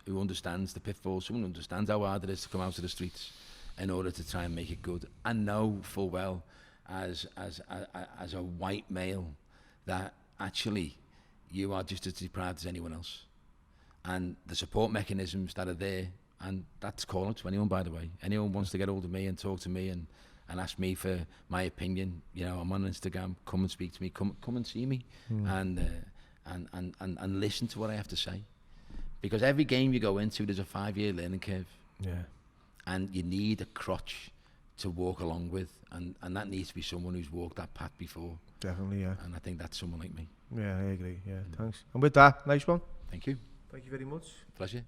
who understands the pitfalls, someone who understands how hard it is to come out of the streets in order to try and make it good. I know full well, as a white male, that actually you are just as deprived as anyone else, and the support mechanisms that are there, and that's calling to anyone, by the way. Anyone wants to get hold of me and talk to me and ask me for my opinion, you know, I'm on Instagram, come and speak to me, come and see me, and listen to what I have to say, because every game you go into, there's a 5-year learning curve, and you need a crutch to walk along with, and that needs to be someone who's walked that path before. Definitely, yeah. And I think that's someone like me. Yeah, I agree. Yeah, thanks. And with that, nice one. Thank you. Thank you very much. Pleasure.